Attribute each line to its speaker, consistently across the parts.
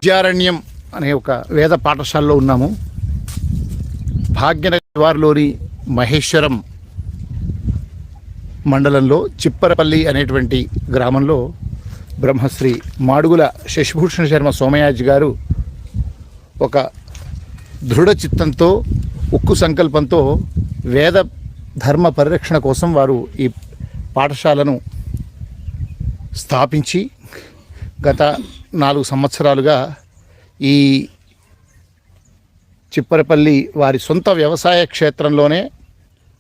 Speaker 1: విద్యారణ్యం అనే ఒక వేద పాఠశాలలో ఉన్నాము. భాగ్యనగర్ వారిలోని మహేశ్వరం మండలంలో చిప్పరపల్లి అనేటువంటి గ్రామంలో బ్రహ్మశ్రీ మాడుగుల శశిభూషణ శర్మ సోమయాజి గారు ఒక దృఢ చిత్తంతో, ఉక్కు సంకల్పంతో వేద ధర్మ పరిరక్షణ కోసం వారు ఈ పాఠశాలను స్థాపించి గత 4 సంవత్సరాలుగా ఈ చిప్పరపల్లి వారి సొంత వ్యవసాయ క్షేత్రంలోనే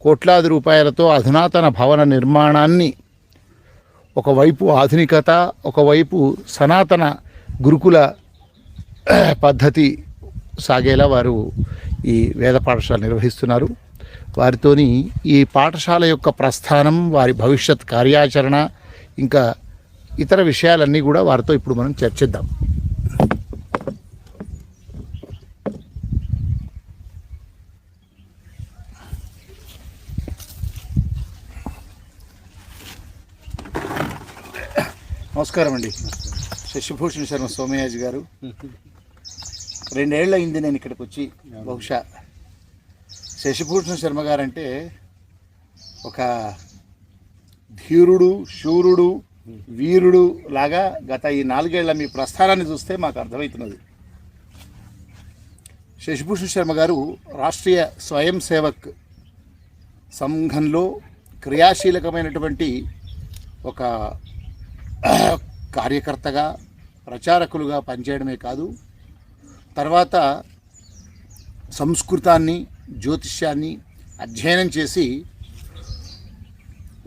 Speaker 1: కోట్లాది రూపాయలతో అధునాతన భవన నిర్మాణాన్ని, ఒకవైపు ఆధునికత, ఒకవైపు సనాతన గురుకుల పద్ధతి సాగేలా వారు ఈ వేద పాఠశాల నిర్వహిస్తున్నారు. వారితోని ఈ పాఠశాల యొక్క ప్రస్థానం, వారి భవిష్యత్ కార్యాచరణ, ఇంకా ఇతర విషయాలన్నీ కూడా వారితో ఇప్పుడు మనం చర్చిద్దాం. నమస్కారం అండి. శశిభూషణ శర్మ సోమయాజి గారు, 2 ఏళ్ళు అయింది నేను ఇక్కడికి వచ్చి. బహుశా శశిభూషణ శర్మ గారు అంటే ఒక ధీరుడు, శూరుడు, వీరుడు లాగా గత ఈ 4 ఏళ్ల మీ ప్రస్థానాన్ని చూస్తే మాకు అర్థమవుతున్నది. శశిభూషణ శర్మ గారు రాష్ట్రీయ స్వయం సేవక్ సంఘంలో క్రియాశీలకమైనటువంటి ఒక కార్యకర్తగా, ప్రచారకులుగా పనిచేయడమే కాదు, తర్వాత సంస్కృతాన్ని, జ్యోతిష్యాన్ని అధ్యయనం చేసి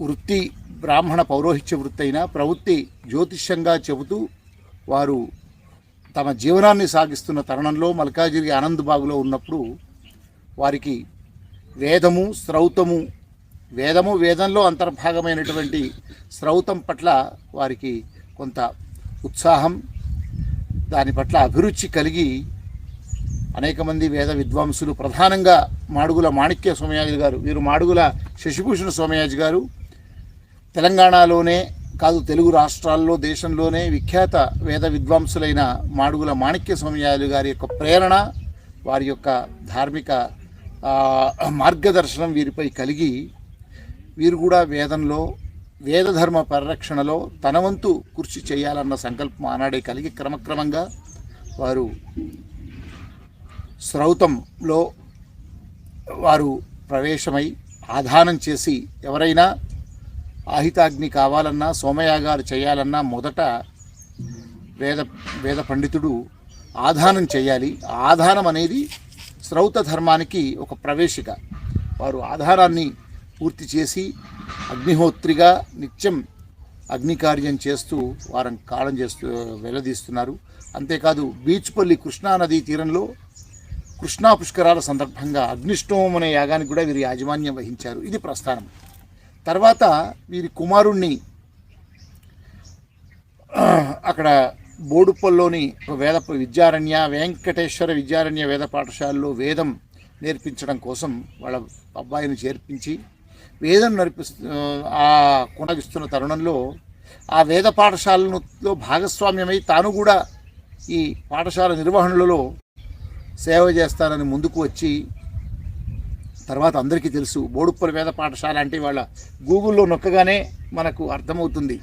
Speaker 1: వృత్తి బ్రాహ్మణ పౌరోహిత్య వృత్తి అయినా ప్రవృత్తి జ్యోతిష్యంగా చెబుతూ వారు తమ జీవనాన్ని సాగిస్తున్న తరుణంలో మల్కాజిగిరి ఆనంద్ బాగులో ఉన్నప్పుడు వారికి వేదము, శ్రౌతము, వేదంలో అంతర్భాగమైనటువంటి శ్రౌతం పట్ల వారికి కొంత ఉత్సాహం, దాని పట్ల అభిరుచి కలిగి అనేక మంది వేద విద్వాంసులు, ప్రధానంగా మాడుగుల మాణిక్య సోమయాజి గారు, వీరు మాడుగుల శశిభూషణ సోమయాజి గారు తెలంగాణలోనే కాదు, తెలుగు రాష్ట్రాల్లో, దేశంలోనే విఖ్యాత వేద విద్వాంసులైన మాడుగుల మాణిక్య సోమయాజి గారి యొక్క ప్రేరణ, వారి యొక్క ధార్మిక మార్గదర్శనం వీరిపై కలిగి వీరు కూడా వేదంలో, వేదధర్మ పరిరక్షణలో తన వంతు కృషి చేయాలన్న సంకల్పం ఆనాడే కలిగి క్రమక్రమంగా వారు శ్రౌతంలో వారు ప్రవేశమై ఆధానం చేసి, ఎవరైనా ఆహితాగ్ని కావాలన్నా, సోమయాగాలు చేయాలన్నా మొదట వేద పండితుడు ఆధానం చేయాలి. ఆధానం అనేది శ్రౌత ధర్మానికి ఒక ప్రవేశిక. వారు ఆధారాన్ని పూర్తి చేసి అగ్నిహోత్రిగా నిత్యం అగ్నికార్యం చేస్తూ వారం కాలం చేస్తూ వెల్లదీస్తున్నారు. అంతేకాదు బీచ్పల్లి కృష్ణానదీ తీరంలో కృష్ణా పుష్కరాల సందర్భంగా అగ్నిష్టోమం అనే యాగానికి కూడా వీరి యాజమాన్యం వహించారు. ఇది ప్రస్థానం. తర్వాత వీరి కుమారుణ్ణి అక్కడ బోడుప్పల్లోని వేద విద్యారణ్య వెంకటేశ్వర విద్యారణ్య వేద పాఠశాలలో వేదం నేర్పించడం కోసం వాళ్ళ అబ్బాయిని చేర్పించి వేదం కొనగిస్తున్న తరుణంలో ఆ వేద పాఠశాలలో భాగస్వామ్యమై తాను కూడా ఈ పాఠశాల నిర్వహణలో సేవ చేస్తానని ముందుకు వచ్చి, తర్వాత అందరికీ తెలుసు బోడుప్పల వేద పాఠశాల అంటే వాళ్ళ గూగుల్లో నొక్కగానే మనకు అర్థమవుతుంది.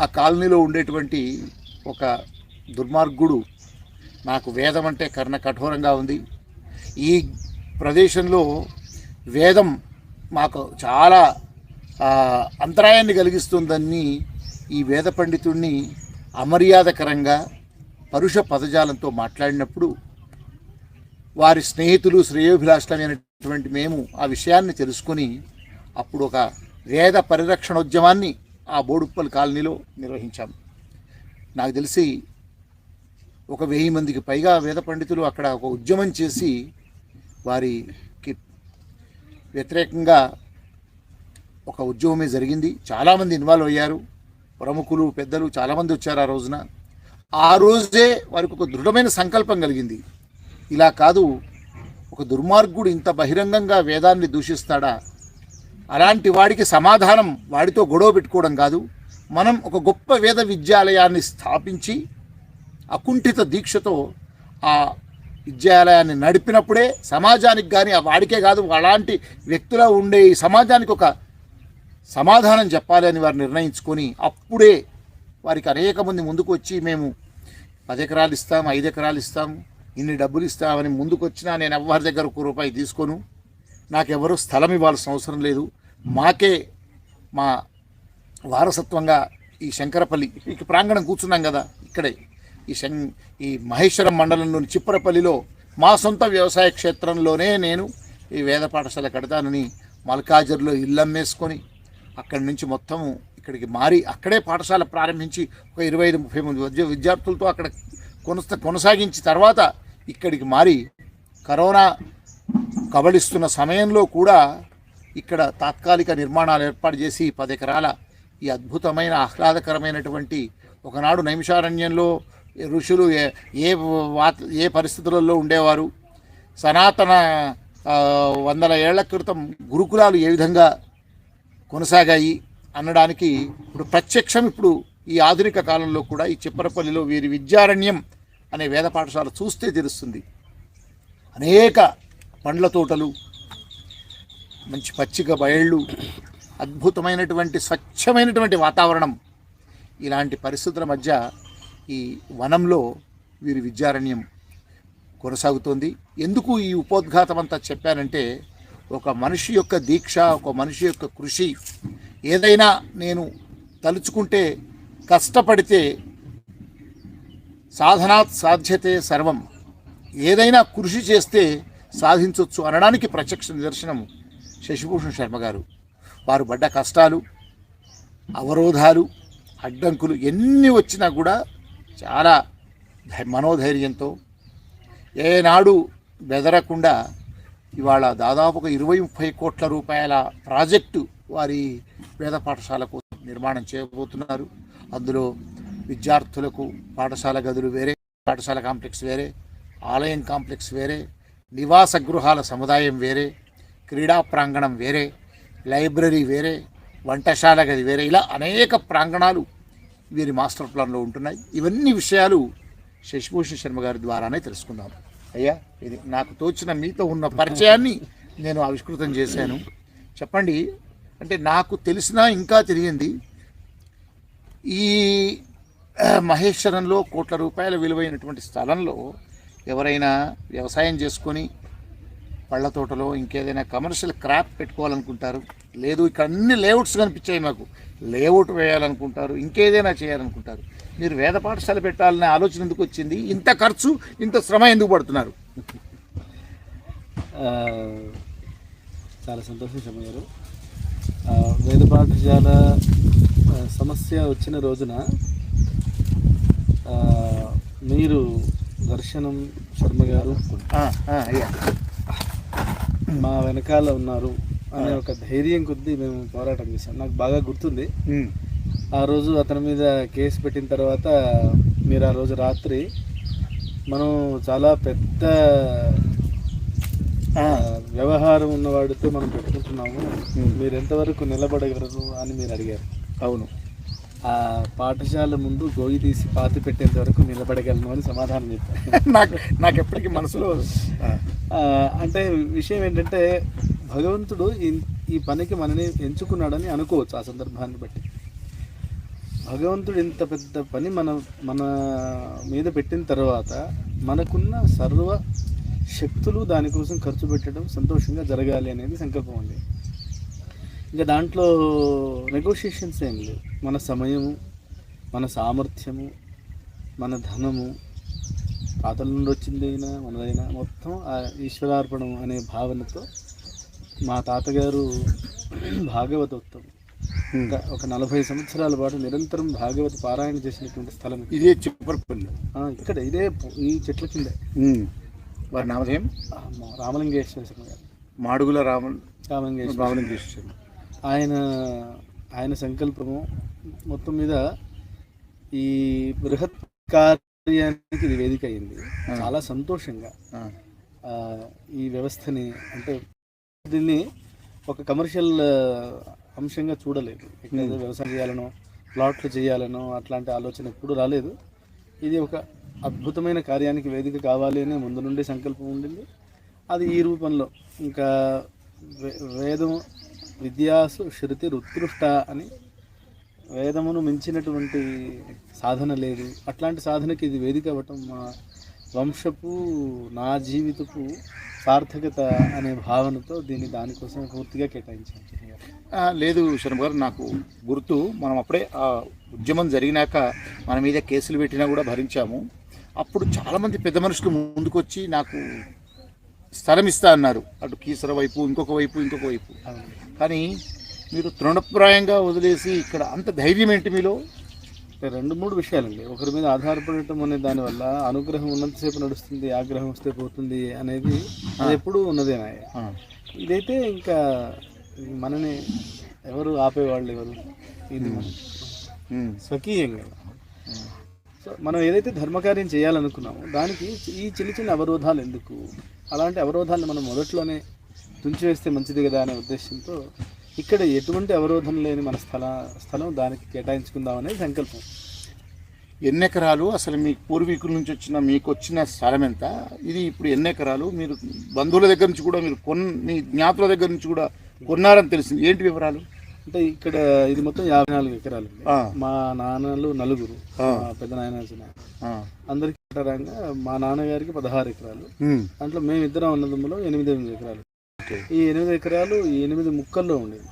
Speaker 1: ఆ కాలనీలో ఉండేటువంటి ఒక దుర్మార్గుడు, నాకు వేదం అంటే కర్ణ కఠోరంగా ఉంది, ఈ ప్రదేశంలో వేదం మాకు చాలా అంతరాయాన్ని కలిగిస్తుందని ఈ వేద పండితుడిని అమర్యాదకరంగా పరుష పదజాలంతో మాట్లాడినప్పుడు వారి స్నేహితులు, శ్రేయోభిలాషులమైనటువంటి మేము ఆ విషయాన్ని తెలుసుకొని అప్పుడు ఒక వేద పరిరక్షణోద్యమాన్ని ఆ బోడుప్పల్ కాలనీలో నిర్వహించాం. నాకు తెలిసి 1000 మందికి పైగా వేద పండితులు అక్కడ ఒక ఉద్యమం చేసి వారికి వ్యతిరేకంగా ఒక ఉద్యమమే జరిగింది. చాలామంది ఇన్వాల్వ్ అయ్యారు, ప్రముఖులు, పెద్దలు చాలామంది వచ్చారు ఆ రోజున. ఆ రోజే వారికి ఒక దృఢమైన సంకల్పం కలిగింది. ఇలా కాదు, ఒక దుర్మార్గుడు ఇంత బహిరంగంగా వేదాన్ని దూషిస్తాడా, అలాంటి వాడికి సమాధానం వాడితో గొడవ పెట్టుకోవడం కాదు, మనం ఒక గొప్ప వేద విద్యాలయాన్ని స్థాపించి అకుంఠిత దీక్షతో ఆ విద్యాలయాన్ని నడిపినప్పుడే సమాజానికి కానీ వాడికే కాదు అలాంటి వ్యక్తుల ఉండే ఈ సమాజానికి ఒక సమాధానం చెప్పాలి అని వారు నిర్ణయించుకొని అప్పుడే వారికి అనేక మంది ముందుకు వచ్చి మేము 10 ఎకరాలు ఇస్తాం, 5 ఎకరాలు ఇస్తాం, ఇన్ని డబ్బులు ఇస్తామని ముందుకు వచ్చినా నేను ఎవరి దగ్గర ₹1 తీసుకోను, నాకెవరూ స్థలం ఇవ్వాల్సిన అవసరం లేదు, మాకే మా వారసత్వంగా ఈ శంకరపల్లి ఈ ప్రాంగణం కూర్చున్నాం కదా ఇక్కడే ఈ మహేశ్వరం మండలంలోని చిప్పరపల్లిలో మా సొంత వ్యవసాయ క్షేత్రంలోనే నేను ఈ వేద పాఠశాల కడతానని మల్కాజర్లో ఇల్లు అమ్మేసుకొని అక్కడి నుంచి మొత్తము ఇక్కడికి మారి అక్కడే పాఠశాల ప్రారంభించి ఒక 25-30 మంది విద్యార్థులతో అక్కడ కొనసాగించి తర్వాత ఇక్కడికి మారి కరోనా కబళిస్తున్న సమయంలో కూడా ఇక్కడ తాత్కాలిక నిర్మాణాలు ఏర్పాటు చేసి 10 ఎకరాల ఈ అద్భుతమైన ఆహ్లాదకరమైనటువంటి ఒకనాడు నైమిషారణ్యంలో ఋషులు ఏ పరిస్థితులలో ఉండేవారు, సనాతన వందల ఏళ్ల క్రితం గురుకులాలు ఏ విధంగా కొనసాగాయి అనడానికి ఇప్పుడు ప్రత్యక్షం ఇప్పుడు ఈ ఆధునిక కాలంలో కూడా ఈ చిప్పరపల్లిలో వీరి విద్యారణ్యం అనే వేద పాఠశాల చూస్తే తెలుస్తుంది. అనేక పండ్ల తోటలు, మంచి పచ్చిక బయళ్ళు, అద్భుతమైనటువంటి స్వచ్ఛమైనటువంటి వాతావరణం, ఇలాంటి పరిస్థితుల మధ్య ఈ వనంలో వీరి విద్యారణ్యం కొనసాగుతోంది. ఎందుకు ఈ ఉపోద్ఘాతం అంతా చెప్పానంటే ఒక మనిషి యొక్క దీక్ష, ఒక మనిషి యొక్క కృషి, ఏదైనా నేను తలుచుకుంటే కష్టపడితే సాధనాత్ సాధ్యతే సర్వం, ఏదైనా కృషి చేస్తే సాధించవచ్చు అనడానికి ప్రత్యక్ష నిదర్శనం శశిభూషణ్ శర్మ గారు. వారు పడ్డ కష్టాలు, అవరోధాలు, అడ్డంకులు ఎన్ని వచ్చినా కూడా చాలా మనోధైర్యంతో ఏనాడు బెదరకుండా ఇవాళ దాదాపు ఒక 20-30 కోట్ల రూపాయల ప్రాజెక్టు వారి వేద పాఠశాలకు నిర్మాణం చేయబోతున్నారు. అందులో విద్యార్థులకు పాఠశాల గదులు వేరే, పాఠశాల కాంప్లెక్స్ వేరే, ఆలయం కాంప్లెక్స్ వేరే, నివాస గృహాల సముదాయం వేరే, క్రీడా ప్రాంగణం వేరే, లైబ్రరీ వేరే, వంటశాల గది వేరే, ఇలా అనేక ప్రాంగణాలు వీరి మాస్టర్ ప్లాన్లో ఉంటున్నాయి. ఇవన్నీ విషయాలు శశిభూషణ్ శర్మ గారి ద్వారానే తెలుసుకుందాం. అయ్యా, ఇది నాకు తోచిన మీతో ఉన్న పరిచయాన్ని నేను ఆవిష్కృతం చేశాను. చెప్పండి, అంటే నాకు తెలిసినా ఇంకా తెలియంది, ఈ మహేశ్వరంలో కోట్ల రూపాయల విలువైనటువంటి స్థలంలో ఎవరైనా వ్యవసాయం చేసుకొని పళ్ళ తోటలో ఇంకేదైనా కమర్షియల్ క్రాప్ పెట్టుకోవాలనుకుంటారు, లేదు ఇక్కడ అన్ని లేఅవుట్స్ కనిపించాయి మాకు, లేఅవుట్ వేయాలనుకుంటారు, ఇంకేదైనా చేయాలనుకుంటారు, మీరు వేద పాఠశాల పెట్టాలనే ఆలోచన ఎందుకు వచ్చింది? ఇంత ఖర్చు, ఇంత శ్రమ ఎందుకు పడుతున్నారు?
Speaker 2: చాలా సంతోషం శర్మ గారు. వేద పాఠశాల సమస్య వచ్చిన రోజున మీరు దర్శనం శర్మ గారు మా వెనకాల ఉన్నారు అనే ఒక ధైర్యం కొద్దీ మేము పోరాటం చేశాం. నాకు బాగా గుర్తుంది, ఆ రోజు అతని మీద కేసు పెట్టిన తర్వాత మీరు ఆ రోజు రాత్రి మనం చాలా పెద్ద వ్యవహారం ఉన్నవాడితో మనం పెట్టుకుంటున్నాము, మీరు ఎంతవరకు నిలబడగలరు అని మీరు అడిగారు.
Speaker 1: అవును,
Speaker 2: ఆ పాఠశాల ముందు గోగి తీసి పాతి పెట్టేంత వరకు నిలబడగలను అని సమాధానం చెప్పాను.
Speaker 1: నాకు ఎప్పటికీ మనసులో
Speaker 2: అంటే విషయం ఏంటంటే భగవంతుడు ఈ పనికి మనని ఎంచుకున్నాడని అనుకోవచ్చు. ఆ సందర్భాన్ని బట్టి భగవంతుడు ఇంత పెద్ద పని మన మీద పెట్టిన తర్వాత మనకున్న సర్వ శక్తులు దానికోసం ఖర్చు పెట్టడం సంతోషంగా జరగాలి అనేది సంకల్పం అండి. ఇంకా దాంట్లో నెగోషియేషన్స్ ఏం లేవు. మన సమయము, మన సామర్థ్యము, మన ధనము, తాతల నుండి వచ్చిందైనా మనదైనా మొత్తం ఆ ఈశ్వరార్పణం అనే భావనతో మా తాతగారు భాగవతోత్తం ఒక 40 సంవత్సరాల పాటు నిరంతరం భాగవత పారాయణ చేసినటువంటి స్థలం
Speaker 1: ఇదే చిప్పరపల్లి.
Speaker 2: ఇక్కడ ఇదే ఈ చెట్ల కింద.
Speaker 1: వారి నామధేయం
Speaker 2: రామలింగేశ్వర శర్మ గారు,
Speaker 1: మాడుగుల
Speaker 2: రామలింగేశ్వర. ఆయన సంకల్పము మొత్తం మీద ఈ బృహత్ కార్యానికి ఇది వేదిక అయింది. చాలా సంతోషంగా ఈ వ్యవస్థని, అంటే దీన్ని ఒక కమర్షియల్ అంశంగా చూడలేదు. ఇక్కడ వ్యవసాయం చేయాలనో ప్లాట్లు చేయాలనో అట్లాంటి ఆలోచన ఎప్పుడు రాలేదు. ఇది ఒక అద్భుతమైన కార్యానికి వేదిక కావాలి అనే ముందు నుండి సంకల్పం ఉండింది. అది ఈ రూపంలో ఇంకా వేదం విద్యాసు శృతి ఉత్కృష్ట అని వేదమును మించినటువంటి సాధన లేదు. అట్లాంటి సాధనకి ఇది వేదిక అవ్వటం మా వంశపు నా జీవితపు సార్థకత అనే భావనతో దానికోసం పూర్తిగా కేటాయించాను.
Speaker 1: లేదు శరణ్ గారు, నాకు గుర్తు మనం అప్పుడే ఆ ఉద్యమం జరిగినాక మన మీద కేసులు పెట్టినా కూడా భరించాము. అప్పుడు చాలామంది పెద్ద మనుషులు ముందుకొచ్చి నాకు స్థలం ఇస్తా అన్నారు, అటు కీసర వైపు ఇంకొక వైపు. కానీ మీరు తృణప్రాయంగా వదిలేసి ఇక్కడ అంత ధైర్యం ఏంటి మీలో?
Speaker 2: 2-3 విషయాలండి. ఒకరి మీద ఆధారపడటం అనే దానివల్ల అనుగ్రహం ఉన్నంతసేపు నడుస్తుంది, ఆగ్రహం వస్తే పోతుంది అనేది అది ఎప్పుడూ ఉన్నదేనా. ఇదైతే ఇంకా మనని ఎవరు ఆపేవాళ్ళు ఎవరు, ఇది మనం స్వకీయంగా. సో మనం ఏదైతే ధర్మకార్యం చేయాలనుకున్నామో దానికి ఈ చిన్న అవరోధాలు ఎందుకు, అలాంటి అవరోధాలను మనం మొదట్లోనే తుంచివేస్తే మంచిది కదా అనే ఉద్దేశంతో ఇక్కడ ఎటువంటి అవరోధం లేని మన స్థలం దానికి కేటాయించుకుందాం అనేది సంకల్పం.
Speaker 1: ఎన్ని ఎకరాలు అసలు మీ పూర్వీకుల నుంచి మీకు వచ్చిన స్థలం ఎంత? ఇది ఇప్పుడు ఎన్ని ఎకరాలు? మీరు బంధువుల దగ్గర నుంచి కూడా మీరు మీ జ్ఞాతుల దగ్గర నుంచి కూడా కొన్నారని తెలిసింది. ఏంటి వివరాలు?
Speaker 2: అంటే ఇక్కడ ఇది మొత్తం 54 ఎకరాలు. మా నాన్నలు 4, పెద్ద నాయన అందరికి ప్రకారంగా మా నాన్నగారికి 16 ఎకరాలు. దాంట్లో మేమిద్దరం అన్నదమ్ములో 8 ఎకరాలు. ఈ 8 ఎకరాలు ఈ 8 ముక్కల్లో ఉండేది.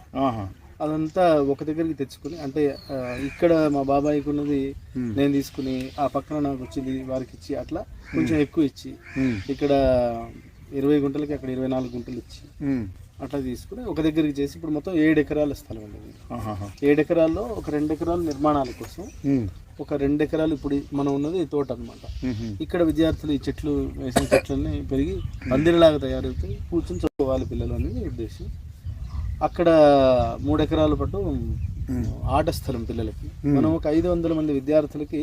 Speaker 2: అదంతా ఒక దగ్గరికి తెచ్చుకుని, అంటే ఇక్కడ మా బాబాయికి ఉన్నది నేను తీసుకుని ఆ పక్కన నాకు వచ్చింది వారికి ఇచ్చి అట్లా కొంచెం ఎక్కువ ఇచ్చి ఇక్కడ 20 గుంటలకి అక్కడ 24 గుంటలు ఇచ్చి అట్లా తీసుకుని ఒక దగ్గరికి చేసి ఇప్పుడు మొత్తం 7 ఎకరాల స్థలం ఉండేది. 7 ఎకరాల్లో ఒక 2 ఎకరాలు నిర్మాణాల కోసం, ఒక 2 ఎకరాలు ఇప్పుడు మనం ఉన్నది తోట అనమాట. ఇక్కడ విద్యార్థులు ఈ చెట్లు వేసిన చెట్లన్నీ పెరిగి పందిరిలాగా తయారవుతాయి, కూర్చొని చదువుకోవాలి పిల్లలు అనేది ఉద్దేశం. అక్కడ 3 ఎకరాల పాటు ఆట స్థలం పిల్లలకి, మనం ఒక 500 మంది విద్యార్థులకి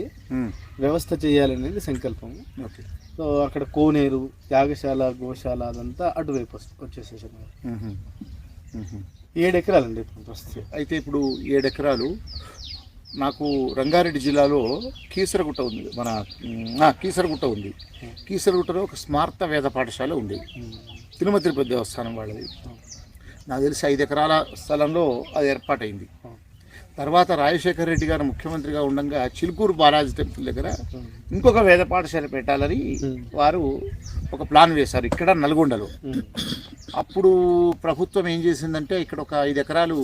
Speaker 2: వ్యవస్థ చేయాలనేది సంకల్పం. సో అక్కడ కోనేరు, యాగశాల, గోశాల అదంతా అటువైపు వచ్చేసేసాను. 7 ఎకరాలండి ప్రస్తుతం.
Speaker 1: అయితే ఇప్పుడు 7 ఎకరాలు నాకు రంగారెడ్డి జిల్లాలో కీసరగుట్ట ఉంది, కీసరగుట్ట ఉంది. కీసరగుట్టలో ఒక స్మార్త వేద పాఠశాల ఉంది, తిరుమల తిరుపతి దేవస్థానం వాళ్ళది. నాకు తెలిసి 5 ఎకరాల స్థలంలో అది ఏర్పాటైంది. తర్వాత రాజశేఖర రెడ్డి గారు ముఖ్యమంత్రిగా ఉండగా చిలుకూరు బాలాజీ టెంపుల్ దగ్గర ఇంకొక వేద పాఠశాల పెట్టాలని వారు ఒక ప్లాన్ వేశారు, ఇక్కడ నల్గొండలో. అప్పుడు ప్రభుత్వం ఏం చేసిందంటే ఇక్కడ ఒక 5 ఎకరాలు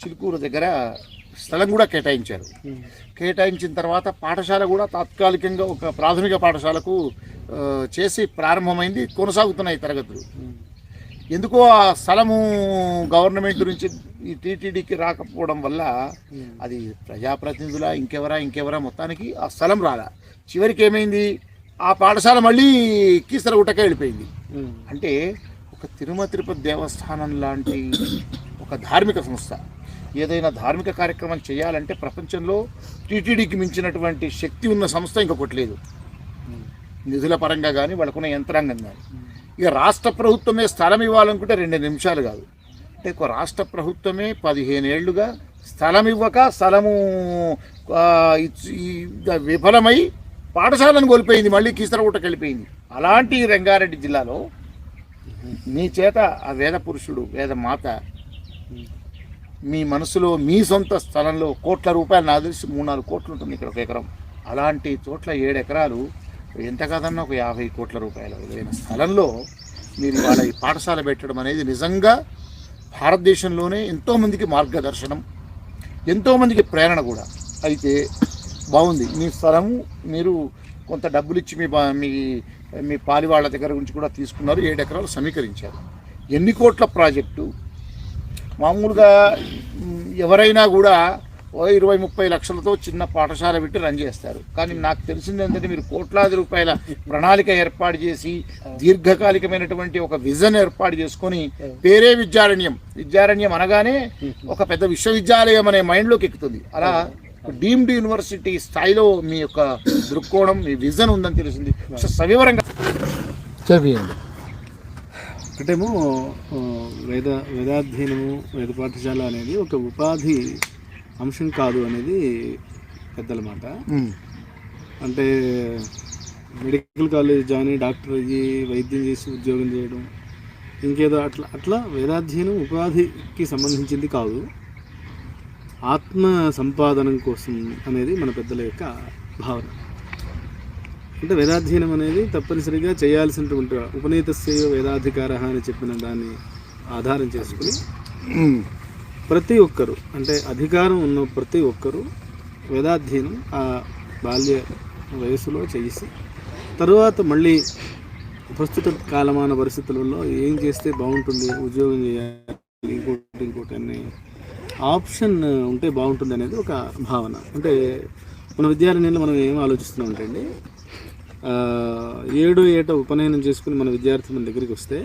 Speaker 1: చిలుకూరు దగ్గర స్థలం కూడా కేటాయించారు. కేటాయించిన తర్వాత పాఠశాల కూడా తాత్కాలికంగా ఒక ప్రాథమిక పాఠశాలకు చేసి ప్రారంభమైంది, కొనసాగుతున్నాయి తరగతులు. ఎందుకో ఆ స్థలము గవర్నమెంట్ నుంచి ఈ టీటీడీకి రాకపోవడం వల్ల అది ప్రజాప్రతినిధుల ఇంకెవరా మొత్తానికి ఆ స్థలం రాలా. చివరికి ఏమైంది, ఆ పాఠశాల మళ్ళీ కీసరగుట్టకే వెళ్ళిపోయింది. అంటే ఒక తిరుమల తిరుపతి దేవస్థానం లాంటి ఒక ధార్మిక సంస్థ ఏదైనా ధార్మిక కార్యక్రమం చేయాలంటే ప్రపంచంలో టీటీడీకి మించినటువంటి శక్తి ఉన్న సంస్థ ఇంకొకటి లేదు, నిధుల పరంగా కానీ వాళ్ళకున్న యంత్రాంగం కానీ. ఇక రాష్ట్ర ప్రభుత్వమే స్థలం ఇవ్వాలనుకుంటే 2 నిమిషాలు కాదు. అంటే ఒక రాష్ట్ర ప్రభుత్వమే 15 ఏళ్లుగా స్థలం ఇవ్వక స్థలము విఫలమై పాఠశాలను కోల్పోయింది, మళ్ళీ కీసరగుట్టకి వెళ్ళిపోయింది. అలాంటి రంగారెడ్డి జిల్లాలో మీ చేత ఆ వేద పురుషుడు వేద మాత మీ మనసులో మీ సొంత స్థలంలో కోట్ల రూపాయలు, నాకు తెలిసి 3-4 కోట్లు ఉంటుంది ఇక్కడ ఒక ఎకరం. అలాంటి చోట్ల 7 ఎకరాలు ఎంత కాదన్నా ఒక 50 కోట్ల రూపాయల విలువైన స్థలంలో మీరు వాళ్ళ ఈ పాఠశాల పెట్టడం అనేది నిజంగా భారతదేశంలోనే ఎంతోమందికి మార్గదర్శనం, ఎంతోమందికి ప్రేరణ కూడా. అయితే బాగుంది మీ స్థలము, మీరు కొంత డబ్బులు ఇచ్చి మీ పాలి వాళ్ళ దగ్గర నుంచి కూడా తీసుకున్నారు, 7 ఎకరాలు సమీకరించారు. ఎన్ని కోట్ల ప్రాజెక్టు? మామూలుగా ఎవరైనా కూడా 20-30 లక్షలతో చిన్న పాఠశాల పెట్టి రన్ చేస్తారు. కానీ నాకు తెలిసింది ఏంటంటే మీరు కోట్లాది రూపాయల ప్రణాళిక ఏర్పాటు చేసి దీర్ఘకాలికమైనటువంటి ఒక విజన్ ఏర్పాటు చేసుకొని పేరే విద్యారణ్యం అనగానే ఒక పెద్ద విశ్వవిద్యాలయం అనే మైండ్లోకి ఎక్కుతుంది. అలా డీమ్డ్ యూనివర్సిటీ స్థాయిలో మీ యొక్క దృక్కోణం, మీ విజన్ ఉందని తెలిసింది. సవివరంగా చదివేయండి.
Speaker 2: ఒకటేమో వేదాధ్యయనము, వేద పాఠశాల అనేది ఒక ఉపాధి అంశం కాదు అనేది పెద్దల మాట. అంటే మెడికల్ కాలేజ్ జాయిన్ అయ్యి డాక్టర్ అయ్యి వైద్యం చేసి ఉద్యోగం చేయడం ఇంకేదో అట్లా వేదాధ్యయనం ఉపాధికి సంబంధించింది కాదు, ఆత్మ సంపాదనం కోసం అనేది మన పెద్దల యొక్క భావన. అంటే వేదాధ్యయనం అనేది తప్పనిసరిగా చేయాల్సినటువంటి ఉపనీతస్య వేదాధికార అని చెప్పిన దాన్ని ఆధారం చేసుకుని ప్రతి ఒక్కరు, అంటే అధికారం ఉన్న ప్రతి ఒక్కరూ వేదాధ్యయనం ఆ బాల్య వయసులో చేసి తరువాత మళ్ళీ ప్రస్తుత కాలమాన పరిస్థితులలో ఏం చేస్తే బాగుంటుంది, ఉద్యోగం చేయాలి, ఇంకోటి అనే ఆప్షన్ ఉంటే బాగుంటుంది అనేది ఒక భావన. అంటే మన విద్యారణ్యంలో మనం ఏం ఆలోచిస్తున్నాం అంటే అండి, 7 ఏట ఉపనయనం చేసుకుని మన విద్యార్థి మన దగ్గరికి వస్తే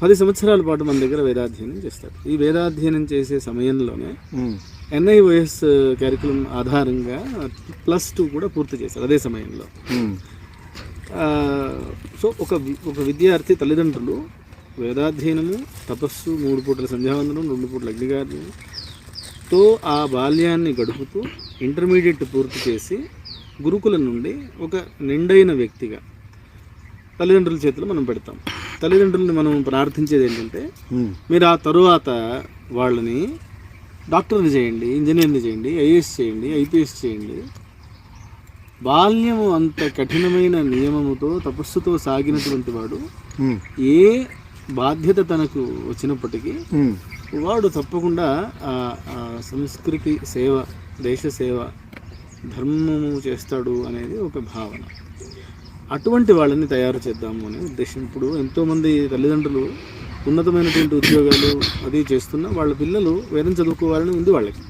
Speaker 2: 10 సంవత్సరాల పాటు మన దగ్గర వేదాధ్యయనం చేస్తారు. ఈ వేదాధ్యయనం చేసే సమయంలోనే NIOS క్యారికులం ఆధారంగా +2 కూడా పూర్తి చేస్తారు అదే సమయంలో. సో ఒక విద్యార్థి తల్లిదండ్రులు వేదాధ్యయనము, తపస్సు, 3 పూటల సంధ్యావందనం, 2 పూటల అగ్నిగారుతో ఆ బాల్యాన్ని గడుపుతూ ఇంటర్మీడియట్ పూర్తి చేసి గురుకులం నుండి ఒక నిండైన వ్యక్తిగా తల్లిదండ్రుల చేతిలో మనం పెడతాం. తల్లిదండ్రులని మనం ప్రార్థించేది ఏంటంటే, మీరు ఆ తరువాత వాళ్ళని డాక్టర్ని చేయండి, ఇంజనీర్ని చేయండి, IAS చేయండి, IPS చేయండి. బాల్యము అంత కఠినమైన నియమముతో తపస్సుతో సాగినటువంటి వాడు ఏ బాధ్యత తనకు వచ్చినప్పటికీ వాడు తప్పకుండా సంస్కృతి సేవ, దేశ సేవ, ధర్మము చేస్తాడు అనేది ఒక భావన. అటువంటి వాళ్ళని తయారు చేద్దాము అనే ఉద్దేశం. ఇప్పుడు ఎంతోమంది తల్లిదండ్రులు ఉన్నతమైనటువంటి ఉద్యోగాలు అది చేస్తున్నా వాళ్ళ పిల్లలు వేదం చదువుకోవాలని ఉంది వాళ్ళకి,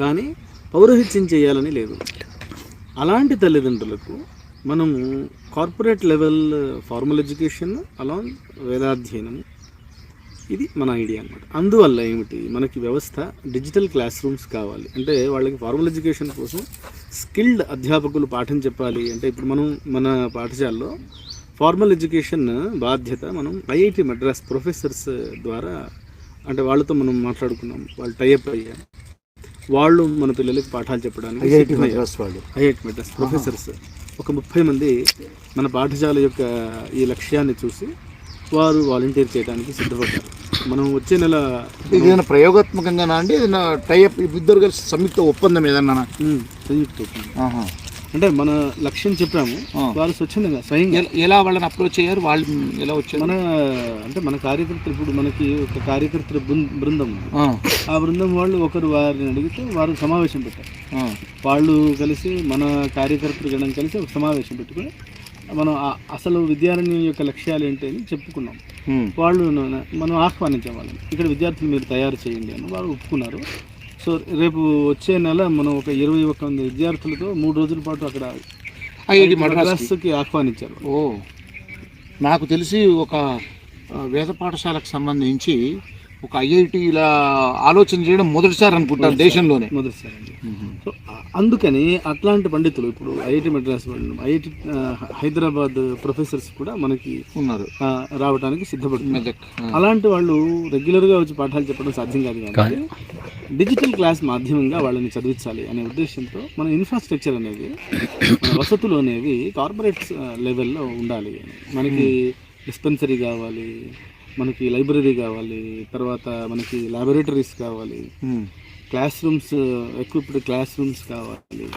Speaker 2: కానీ పౌరోహిత్యం చేయాలని లేదు. అలాంటి తల్లిదండ్రులకు మనము corporate level formal education along వేదాధ్యయనం, ఇది మన ఐడియా అనమాట. అందువల్ల ఏమిటి, మనకి వ్యవస్థ డిజిటల్ క్లాస్ రూమ్స్ కావాలి. అంటే వాళ్ళకి ఫార్మల్ ఎడ్యుకేషన్ కోసం స్కిల్డ్ అధ్యాపకులు పాఠం చెప్పాలి అంటే, ఇప్పుడు మనం మన పాఠశాలలో ఫార్మల్ ఎడ్యుకేషన్ బాధ్యత మనం IIT మద్రాస్ ప్రొఫెసర్స్ ద్వారా, అంటే వాళ్ళతో మనం మాట్లాడుకున్నాం, వాళ్ళు టైఅప్ అయ్యారు. వాళ్ళు మన పిల్లలకి పాఠాలు చెప్పడానికి IIT మద్రాస్ ప్రొఫెసర్స్ ఒక 30 మంది మన పాఠశాల యొక్క ఈ లక్ష్యాన్ని చూసి వారు వాలంటీర్ చేయడానికి సిద్ధపడ్డారు. మనం వచ్చే నెల
Speaker 1: ఏదైనా ప్రయోగాత్మకంగా అండి, ఏదైనా టైఅప్ ఇద్దరు కలిసి సంయుక్త ఒప్పందం ఏదన్నా?
Speaker 2: సంయుక్త ఒప్పందం అంటే మన లక్ష్యం చెప్పాము, వాళ్ళు స్వచ్ఛందంగా స్వయంగా.
Speaker 1: ఎలా వాళ్ళని అప్రోచ్ అయ్యారు, వాళ్ళు ఎలా వచ్చారు?
Speaker 2: మన కార్యకర్తలు, ఇప్పుడు మనకి ఒక కార్యకర్తల బృందం, ఆ బృందం వాళ్ళు ఒకరు వారిని అడిగితే వారు సమావేశం పెట్టారు. వాళ్ళు కలిసి మన కార్యకర్తలు గణం కలిసి ఒక సమావేశం పెట్టుకుని మనం అసలు విద్యారణ్యం యొక్క లక్ష్యాలు ఏంటి అని చెప్పుకున్నాం. వాళ్ళు మనం ఆహ్వానించాం వాళ్ళని, ఇక్కడ విద్యార్థులు మీరు తయారు చేయండి అని వాళ్ళు ఒప్పుకున్నారు. సో రేపు వచ్చే నెల మనం ఒక 21 మంది విద్యార్థులతో 3 రోజుల పాటు అక్కడ IIT మద్రాస్కి ఆహ్వానించారు.
Speaker 1: నాకు తెలిసి ఒక వేద పాఠశాలకు సంబంధించి ఒక IITలా ఆలోచన చేయడం మొదటిసారి అనుకుంటాను దేశంలోనే,
Speaker 2: మొదటిసారి. సో అందుకని అట్లాంటి పండితులు ఇప్పుడు IIT Madras, IIT Hyderabad professors కూడా మనకి ఉన్నారు, రావడానికి సిద్ధపడుతున్నారు. అలాంటి వాళ్ళు రెగ్యులర్గా వచ్చి పాఠాలు చెప్పడం సాధ్యం కాదు, కానీ డిజిటల్ క్లాస్ మాధ్యమంగా వాళ్ళని చదివించాలి అనే ఉద్దేశంతో మన ఇన్ఫ్రాస్ట్రక్చర్ అనేది, మన వసతులు అనేవి కార్పొరేట్ లెవెల్లో ఉండాలి. మనకి డిస్పెన్సరీ కావాలి, మనకి లైబ్రరీ కావాలి, తర్వాత మనకి ల్యాబొరేటరీస్ కావాలి, class rooms, equipped class rooms కావాలి,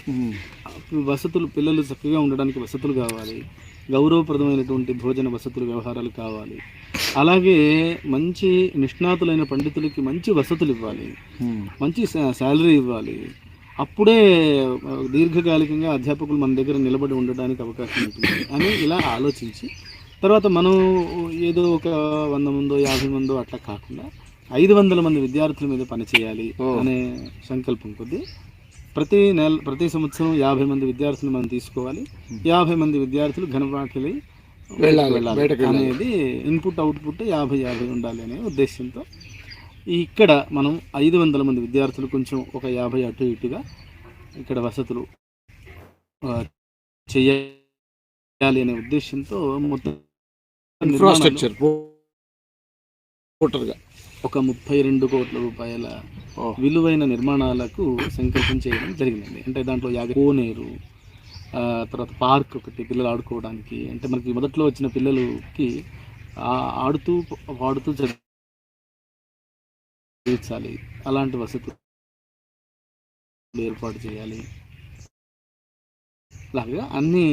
Speaker 2: వసతులు, పిల్లలు చక్కగా ఉండడానికి వసతులు కావాలి, గౌరవప్రదమైనటువంటి భోజన వసతులు, వ్యవహారాలు కావాలి. అలాగే మంచి నిష్ణాతులైన పండితులకి మంచి వసతులు ఇవ్వాలి, మంచి శాలరీ ఇవ్వాలి. అప్పుడే దీర్ఘకాలికంగా అధ్యాపకులు మన దగ్గర నిలబడి ఉండడానికి అవకాశం ఉంటుంది అని ఇలా ఆలోచించి, తర్వాత మనం ఏదో ఒక 100 మందో 50 మందో అట్లా కాకుండా 500 మంది విద్యార్థుల మీద పనిచేయాలి అనే సంకల్పం కొద్దీ ప్రతి సంవత్సరం 50 మంది విద్యార్థులు మనం తీసుకోవాలి. 50 మంది విద్యార్థులు ఘనపాఠులై వెళ్ళాలి అనేది ఇన్పుట్ అవుట్పుట్ 50-50 ఉండాలి అనే ఉద్దేశంతో ఇక్కడ మనం 500 మంది విద్యార్థులు కొంచెం ఒక 50 అటు ఇటుగా ఇక్కడ వసతులు చేయాలి అనే ఉద్దేశంతో మొత్తం
Speaker 1: ఇన్ఫ్రాస్ట్రక్చర్
Speaker 2: ఒక 32 కోట్ల రూపాయల విలువైన నిర్మాణాలకు సంకల్పం చేయడం జరిగిందండి. అంటే దాంట్లో కోనేరు, తర్వాత పార్క్ ఒకటి పిల్లలు ఆడుకోవడానికి, అంటే మనకి మొదట్లో వచ్చిన పిల్లలకి ఆడుతూ పాడుతూ చదివించాలి, అలాంటి వసతులు ఏర్పాటు చేయాలి. అలాగా అన్నీ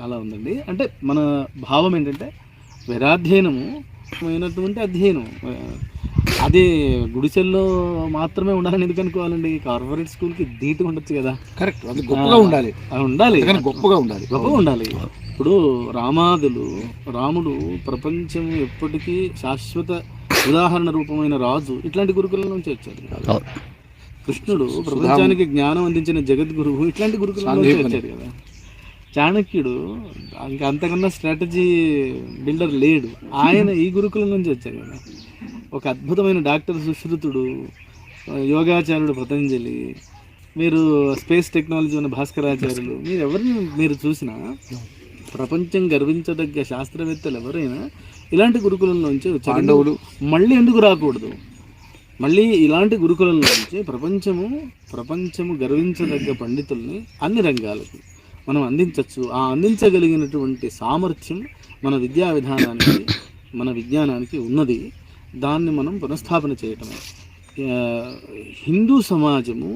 Speaker 2: అలా ఉందండి. అంటే మన భావం ఏంటంటే వేదాధ్యయనము అయినటువంటి అధ్యయనం, అదే గుడిసెల్లో మాత్రమే ఉండాలని ఎందుకు అనుకోవాలండి? కార్పొరేట్ స్కూల్కి ధీటుగా ఉండొచ్చు కదా.
Speaker 1: కరెక్ట్, అది గొప్పగా ఉండాలి,
Speaker 2: ఉండాలి,
Speaker 1: గొప్పగా ఉండాలి,
Speaker 2: గొప్పగా ఉండాలి. ఇప్పుడు రాముడు ప్రపంచం ఎప్పటికీ శాశ్వత ఉదాహరణ రూపమైన రాజు ఇట్లాంటి గురుకులం నుంచి వచ్చాడు. కృష్ణుడు ప్రపంచానికి జ్ఞానం అందించిన జగద్గురువు ఇట్లాంటి గురుకులం నుంచి వచ్చాడు కదా. చాణక్యుడు ఇంకా అంతకన్నా స్ట్రాటజీ బిల్డర్ లేడు, ఆయన ఈ గురుకులం నుంచి వచ్చారు కదా. ఒక అద్భుతమైన డాక్టర్ సుశ్రుతుడు, యోగాచార్యుడు పతంజలి, మీరు స్పేస్ టెక్నాలజీ ఉన్న భాస్కరాచార్యులు, మీరు ఎవరిని మీరు చూసినా ప్రపంచం గర్వించదగ్గ శాస్త్రవేత్తలు ఎవరైనా ఇలాంటి గురుకులంలోంచి వచ్చారు. మళ్ళీ ఎందుకు రాకూడదు? మళ్ళీ ఇలాంటి గురుకులంలోంచి ప్రపంచము గర్వించదగ్గ పండితుల్ని అన్ని రంగాలకు మనం అందించవచ్చు. ఆ అందించగలిగినటువంటి సామర్థ్యం మన విద్యా విధానానికి, మన విజ్ఞానానికి ఉన్నది. దాన్ని మనం పునఃస్థాపన చేయటమే. హిందూ సమాజము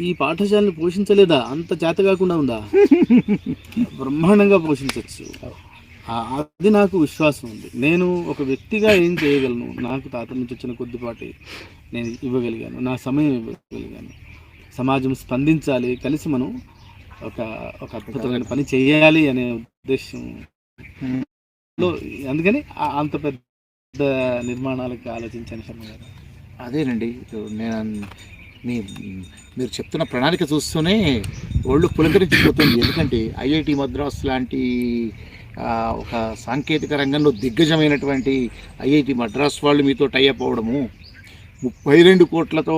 Speaker 2: ఈ పాఠశాలను పోషించలేదా? అంత చేత కాకుండా ఉందా? బ్రహ్మాండంగా పోషించవచ్చు. అది నాకు విశ్వాసం ఉంది. నేను ఒక వ్యక్తిగా ఏం చేయగలను, నాకు తాత నుంచి వచ్చిన కొద్దిపాటి నేను ఇవ్వగలిగాను, నా సమయం ఇవ్వగలిగాను. సమాజం స్పందించాలి, కలిసి మనం ఒక అద్భుతమైన పని చేయాలి అనే ఉద్దేశంలో, అందుకని అంత పెద్ద నిర్మాణాలకు ఆలోచించాను శర్మ గారు.
Speaker 1: అదేనండి, నేను మీరు చెప్తున్న ప్రణాళిక చూస్తూనే ఒళ్ళు పులకరించిపోతుంది. ఎందుకంటే ఐఐటి మద్రాస్ లాంటి ఒక సాంకేతిక రంగంలో దిగ్గజమైనటువంటి ఐఐటి మద్రాస్ వాళ్ళు మీతో టైఅప్ అవ్వడము, 32 కోట్లతో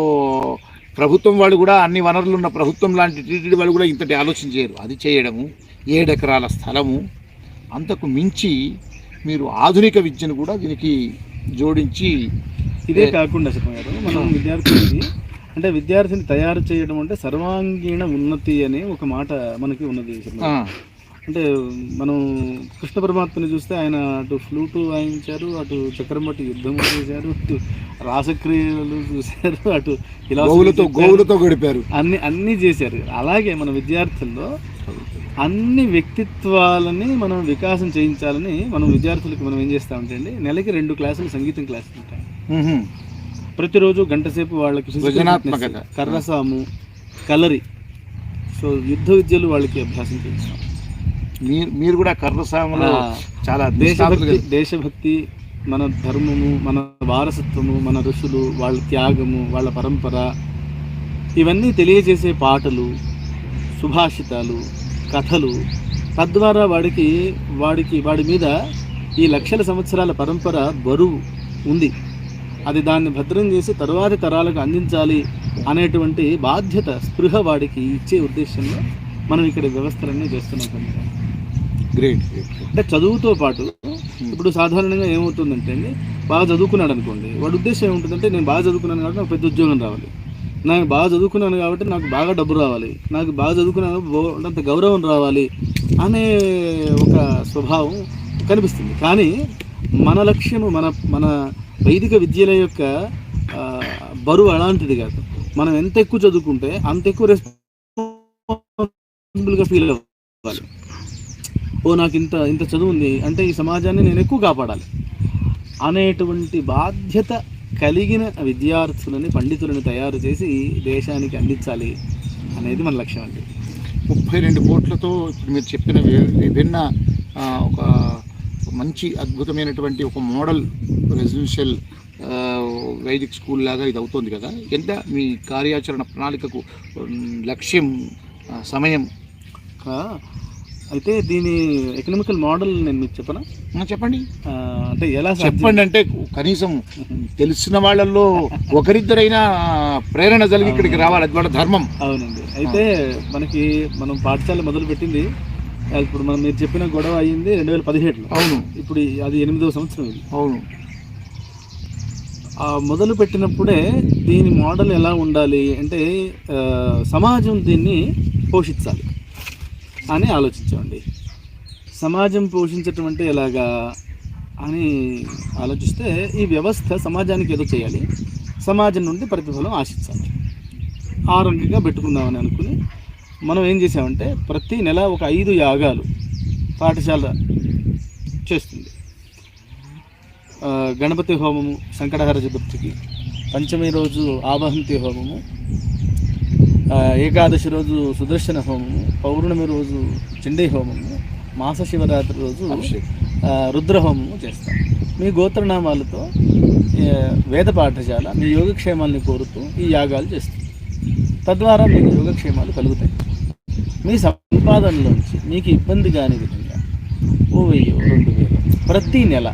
Speaker 1: ప్రభుత్వం వాళ్ళు కూడా, అన్ని వనరులు ఉన్న ప్రభుత్వం లాంటి టీటీడీ వాళ్ళు కూడా ఇంతటి ఆలోచన చేయరు. అది చేయడము, 7 ఎకరాల స్థలము, అంతకు మించి మీరు ఆధునిక విద్యను కూడా దీనికి జోడించి.
Speaker 2: ఇదే కాకుండా చెప్పారు, మనం విద్యార్థిని తయారు చేయడం అంటే సర్వాంగీణ ఉన్నతి అనే ఒక మాట మనకి ఉన్నది. అంటే మనం కృష్ణ పరమాత్మని చూస్తే ఆయన అటు ఫ్లూటు వాయించారు, అటు చక్రమట్టి యుద్ధం చేశారు, అటు రాసక్రియలు చూశారు, అటు గోవులతో గడిపారు, అన్నీ చేశారు. అలాగే మన విద్యార్థుల్లో అన్ని వ్యక్తిత్వాలని మనం వికాసం చేయించాలని మనం విద్యార్థులకి మనం ఏం చేస్తామంటే అండి, నెలకి 2 క్లాసులు సంగీతం క్లాసులు ఉంటాయి. ప్రతిరోజు గంట సేపు వాళ్ళకి కర్రసాము, కలరి, సో యుద్ధ విద్యలు వాళ్ళకి అభ్యాసం చేస్తాం.
Speaker 1: మీరు కూడా కర్రసాములో చాలా
Speaker 2: దేశభక్తి, మన ధర్మము, మన వారసత్వము, మన ఋషులు, వాళ్ళ త్యాగము, వాళ్ళ పరంపర, ఇవన్నీ తెలియజేసే పాటలు, సుభాషితాలు, కథలు, తద్వారా వాడి మీద ఈ లక్షల సంవత్సరాల పరంపర బరువు ఉంది. అది దాన్ని భద్రం చేసి తరువాతి తరాలకు అందించాలి అనేటువంటి బాధ్యత, స్పృహ వాడికి ఇచ్చే ఉద్దేశంలో మనం ఇక్కడ వ్యవస్థలన్నీ చేస్తున్నాం.
Speaker 1: గ్రేట్.
Speaker 2: అంటే చదువుతో పాటు ఇప్పుడు సాధారణంగా ఏమవుతుందంటే అండి, బాగా చదువుకున్నాడు అనుకోండి, వాడి ఉద్దేశం ఏముంటుందంటే, నేను బాగా చదువుకున్నాను కాబట్టి నాకు పెద్ద ఉద్యోగం రావాలి, నాకు బాగా చదువుకున్నాను కాబట్టి నాకు బాగా డబ్బు రావాలి, నాకు బాగా చదువుకున్నాను అంత గౌరవం రావాలి అనే ఒక స్వభావం కనిపిస్తుంది. కానీ మన లక్ష్యము, మన వైదిక విద్యల యొక్క బరువు అలాంటిది కాదు. మనం ఎంత ఎక్కువ చదువుకుంటే అంత ఎక్కువ రెస్పాన్సిబుల్గా ఫీల్ అవ్వాలి. నాకు ఇంత చదువు ఉంది అంటే ఈ సమాజాన్ని నేను ఎక్కువ కాపాడాలి అనేటువంటి బాధ్యత కలిగిన విద్యార్థులని, పండితులను తయారు చేసి దేశానికి అందించాలి అనేది మన లక్ష్యం అండి.
Speaker 1: 32 కోట్లతో ఇప్పుడు మీరు చెప్పిన విభిన్న ఒక మంచి అద్భుతమైనటువంటి ఒక మోడల్ రెసిడెన్షియల్ వైదిక్ స్కూల్ లాగా ఇది అవుతుంది కదా. ఎంత మీ కార్యాచరణ ప్రణాళికకు లక్ష్యం, సమయం?
Speaker 2: అయితే దీని ఎకనామికల్ మోడల్ నేను మీకు చెప్పనా?
Speaker 1: చెప్పండి.
Speaker 2: అంటే ఎలా
Speaker 1: చెప్పండి అంటే కనీసం తెలిసిన వాళ్ళల్లో ఒకరిద్దరైనా ప్రేరణ కలిగి ఇక్కడికి రావాలి, అది వాళ్ళ ధర్మం.
Speaker 2: అవునండి. అయితే మనం పాఠశాల మొదలు పెట్టింది, ఇప్పుడు మీరు చెప్పిన గొడవ అయ్యింది 2017లో.
Speaker 1: అవును.
Speaker 2: ఇప్పుడు అది 8వ సంవత్సరం ఇది.
Speaker 1: అవును.
Speaker 2: మొదలు పెట్టినప్పుడే దీని మోడల్ ఎలా ఉండాలి అంటే సమాజం దీన్ని పోషించాలి అని ఆలోచించామండి. సమాజం పోషించటం అంటే ఎలాగా అని ఆలోచిస్తే ఈ వ్యవస్థ సమాజానికి ఏదో చేయాలి, సమాజం నుండి ప్రతిఫలం ఆశించాలి, ఆ రంగంగా పెట్టుకుందామని అనుకుని మనం ఏం చేసామంటే ప్రతి నెల ఒక 5 యాగాలు పాఠశాల చేస్తుంది. గణపతి హోమము సంకటహర చతుర్థికి, పంచమి రోజు ఆవహంతి హోమము, ఏకాదశి రోజు సుదర్శన హోమము, పౌర్ణమి రోజు చండీ హోమము, మాస శివరాత్రి రోజు రుద్రహోమము చేస్తాం. మీ గోత్రనామాలతో వేద పాఠశాల మీ యోగక్షేమాల్ని కోరుతూ ఈ యాగాలు చేస్తుంది. తద్వారా మీకు యోగక్షేమాలు కలుగుతాయి. మీ సంపాదనలోంచి మీకు ఇబ్బంది కాని విధంగా 1000, 2000 ప్రతి నెల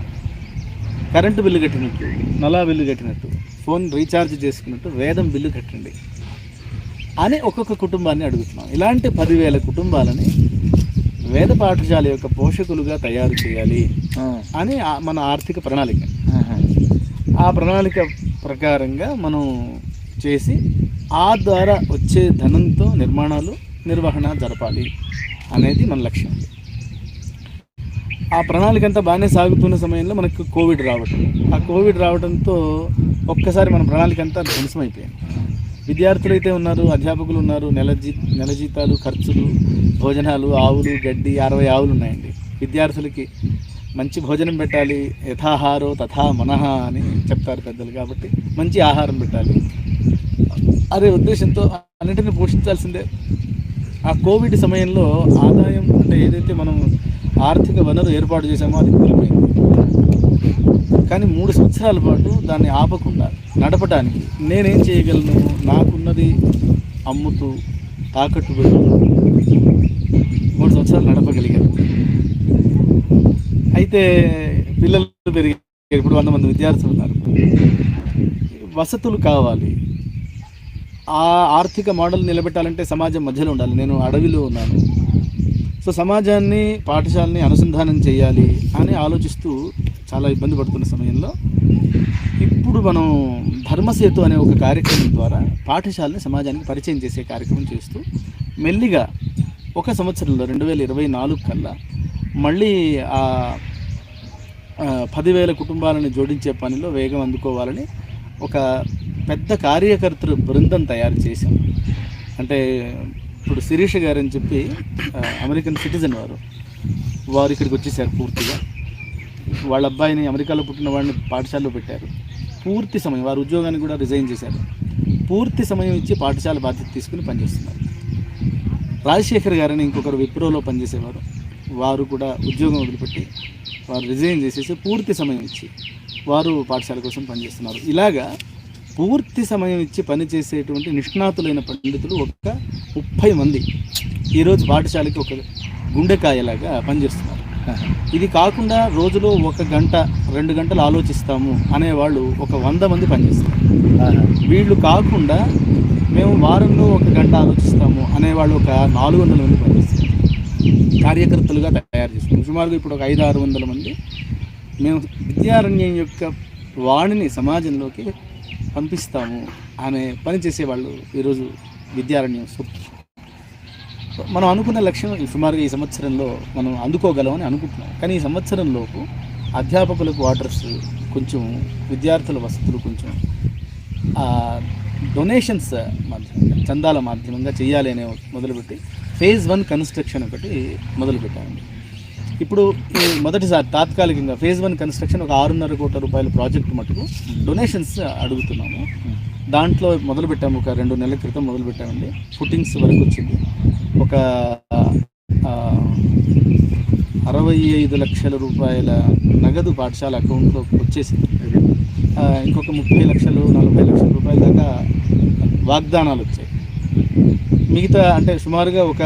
Speaker 2: కరెంటు బిల్లు కట్టినట్టు, నలా బిల్లు కట్టినట్టు, ఫోన్ రీఛార్జ్ చేసుకున్నట్టు వేదం బిల్లు కట్టండి అని ఒక్కొక్క కుటుంబాన్ని అడుగుతున్నాం. ఇలాంటి 10,000 కుటుంబాలని వేద పాఠశాల యొక్క పోషకులుగా తయారు చేయాలి అని మన ఆర్థిక ప్రణాళిక. ఆ ప్రణాళిక ప్రకారంగా మనం చేసి ఆ ద్వారా వచ్చే ధనంతో నిర్మాణాలు నిర్వహణ జరపాలి అనేది మన లక్ష్యం. ఆ ప్రణాళిక అంతా బాగానే సాగుతున్న సమయంలో మనకు కోవిడ్ రావటం, ఆ కోవిడ్ రావడంతో ఒక్కసారి మన ప్రణాళిక అంతా ధ్వంసమైపోయింది. విద్యార్థులు అయితే ఉన్నారు, అధ్యాపకులు ఉన్నారు, నెల జీతాలు, ఖర్చులు, భోజనాలు, ఆవులు, గడ్డి 60 ఆవులు ఉన్నాయండి. విద్యార్థులకి మంచి భోజనం పెట్టాలి, యథాహారో తథా మనః అని చెప్తారు పెద్దలు, కాబట్టి మంచి ఆహారం పెట్టాలి అనే ఉద్దేశంతో అన్నింటినీ పోషించాల్సిందే. ఆ కోవిడ్ సమయంలో ఆదాయం అంటే ఏదైతే మనం ఆర్థిక వనరు ఏర్పాటు చేసామో అది కోల్పోయింది. కానీ 3 సంవత్సరాల పాటు దాన్ని ఆపకుండా నడపడానికి నేనేం చేయగలను, నాకున్నది అమ్ముతూ తాకట్టు పెడుతూ 3 సంవత్సరాలు నడపగలిగాను. అయితే పిల్లలు పెరిగారు, ఇప్పుడు 100 మంది విద్యార్థులు ఉన్నారు, వసతులు కావాలి. ఆ ఆర్థిక మోడల్ నిలబెట్టాలంటే సమాజం మధ్యలో ఉండాలి. నేను అడవిలో ఉన్నాను, సో సమాజాన్ని పాఠశాలని అనుసంధానం చేయాలి అని ఆలోచిస్తూ చాలా ఇబ్బంది పడుతున్న సమయంలో ఇప్పుడు మనం ధర్మసేతు అనే ఒక కార్యక్రమం ద్వారా పాఠశాలని సమాజానికి పరిచయం చేసే కార్యక్రమం చేస్తూ మెల్లిగా ఒక సంవత్సరంలో 2024 కల్లా మళ్ళీ ఆ 10,000 కుటుంబాలను జోడించే పనిలో వేగం అందుకోవాలని ఒక పెద్ద కార్యకర్తలు బృందం తయారు చేశాం. అంటే ఇప్పుడు శిరీష గారు అని చెప్పి అమెరికన్ సిటిజన్ వారు ఇక్కడికి వచ్చేసారు. పూర్తిగా వాళ్ళ అబ్బాయిని అమెరికాలో పుట్టిన వాడిని పాఠశాలలో పెట్టారు. పూర్తి సమయం వారు ఉద్యోగాన్ని కూడా రిజైన్ చేశారు. పూర్తి సమయం ఇచ్చి పాఠశాల బాధ్యత తీసుకుని పనిచేస్తున్నారు. రాజశేఖర్ గారని ఇంకొకరు విప్రోలో పనిచేసేవారు, వారు కూడా ఉద్యోగం వదిలిపెట్టి వారు రిజైన్ చేసేసి పూర్తి సమయం ఇచ్చి వారు పాఠశాల కోసం పనిచేస్తున్నారు. ఇలాగా పూర్తి సమయం ఇచ్చి పనిచేసేటువంటి నిష్ణాతులైన పండితులు ఒక 30 మంది ఈరోజు పాఠశాలకి ఒక గుండెకాయలాగా పనిచేస్తున్నారు. ఇది కాకుండా రోజులో 1 గంట 2 గంటలు ఆలోచిస్తాము అనేవాళ్ళు ఒక 100 మంది పనిచేస్తారు. వీళ్ళు కాకుండా మేము వారంలో 1 గంట ఆలోచిస్తాము అనేవాళ్ళు ఒక 400 మంది పనిచేస్తారు. కార్యకర్తలుగా తయారు చేస్తాం. సుమారుగా ఇప్పుడు ఒక 500-600 మంది మేము విద్యారణ్యం యొక్క వాణిని సమాజంలోకి పంపిస్తాము అనే పని చేసేవాళ్ళు ఈరోజు విద్యారణ్యం సొత్తు. మనం అనుకున్న లక్ష్యం సుమారుగా ఈ సంవత్సరంలో మనం అందుకోగలమని అనుకుంటున్నాం. కానీ ఈ సంవత్సరంలోపు అధ్యాపకులకు క్వార్టర్స్ కొంచెం, విద్యార్థుల వసతులు కొంచెం, డొనేషన్స్ మాధ్యమంగా, చందాల మాధ్యమంగా చేయాలి అనే మొదలుపెట్టి ఫేజ్ 1 కన్స్ట్రక్షన్ ఒకటి మొదలుపెట్టామండి. ఇప్పుడు మొదటిసారి తాత్కాలికంగా ఫేజ్ 1 కన్స్ట్రక్షన్ ఒక 6.5 కోట్ల రూపాయల ప్రాజెక్ట్ మటుకు డొనేషన్స్ అడుగుతున్నాము. దాంట్లో మొదలుపెట్టాము, ఒక 2 నెలల క్రితం మొదలుపెట్టామండి. ఫుటింగ్స్ వరకు వచ్చింది. ఒక 65 లక్షల రూపాయల నగదు పాఠశాల అకౌంట్లో వచ్చేసింది. ఇంకొక 30 లక్షలు 40 లక్షల రూపాయల దాకా వాగ్దానాలు వచ్చాయి. మిగతా అంటే సుమారుగా ఒక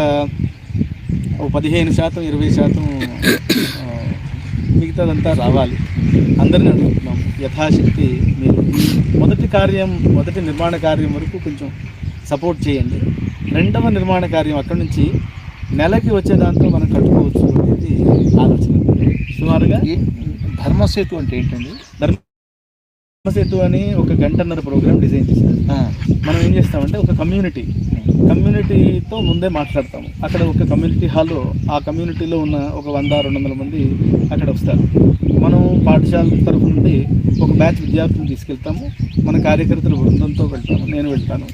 Speaker 2: 15%, 20% మిగతాదంతా రావాలి. అందరినీ అడుగుతున్నాం, యథాశక్తి మీరు మొదటి నిర్మాణ కార్యం వరకు కొంచెం సపోర్ట్ చేయండి. 2వ నిర్మాణ కార్యం అక్కడి నుంచి నెలకి వచ్చే దాంతో మనం కట్టుకోవచ్చు అనేది ఆలోచన. సుమారుగా
Speaker 1: ధర్మసేతు అంటే ఏంటండి?
Speaker 2: ధర్మసేతు అని ఒక గంటన్నర ప్రోగ్రామ్ డిజైన్ చేశారు. మనం ఏం చేస్తామంటే ఒక కమ్యూనిటీతో ముందే మాట్లాడతాము. అక్కడ ఒక కమ్యూనిటీ హాల్లో ఆ కమ్యూనిటీలో ఉన్న ఒక 100-200 మంది అక్కడ వస్తారు. మనం పాఠశాల తరఫు నుండి ఒక బ్యాచ్ విద్యార్థులను తీసుకెళ్తాము. మన కార్యకర్తల బృందంతో వెళ్తాము. నేను వెళ్తాను.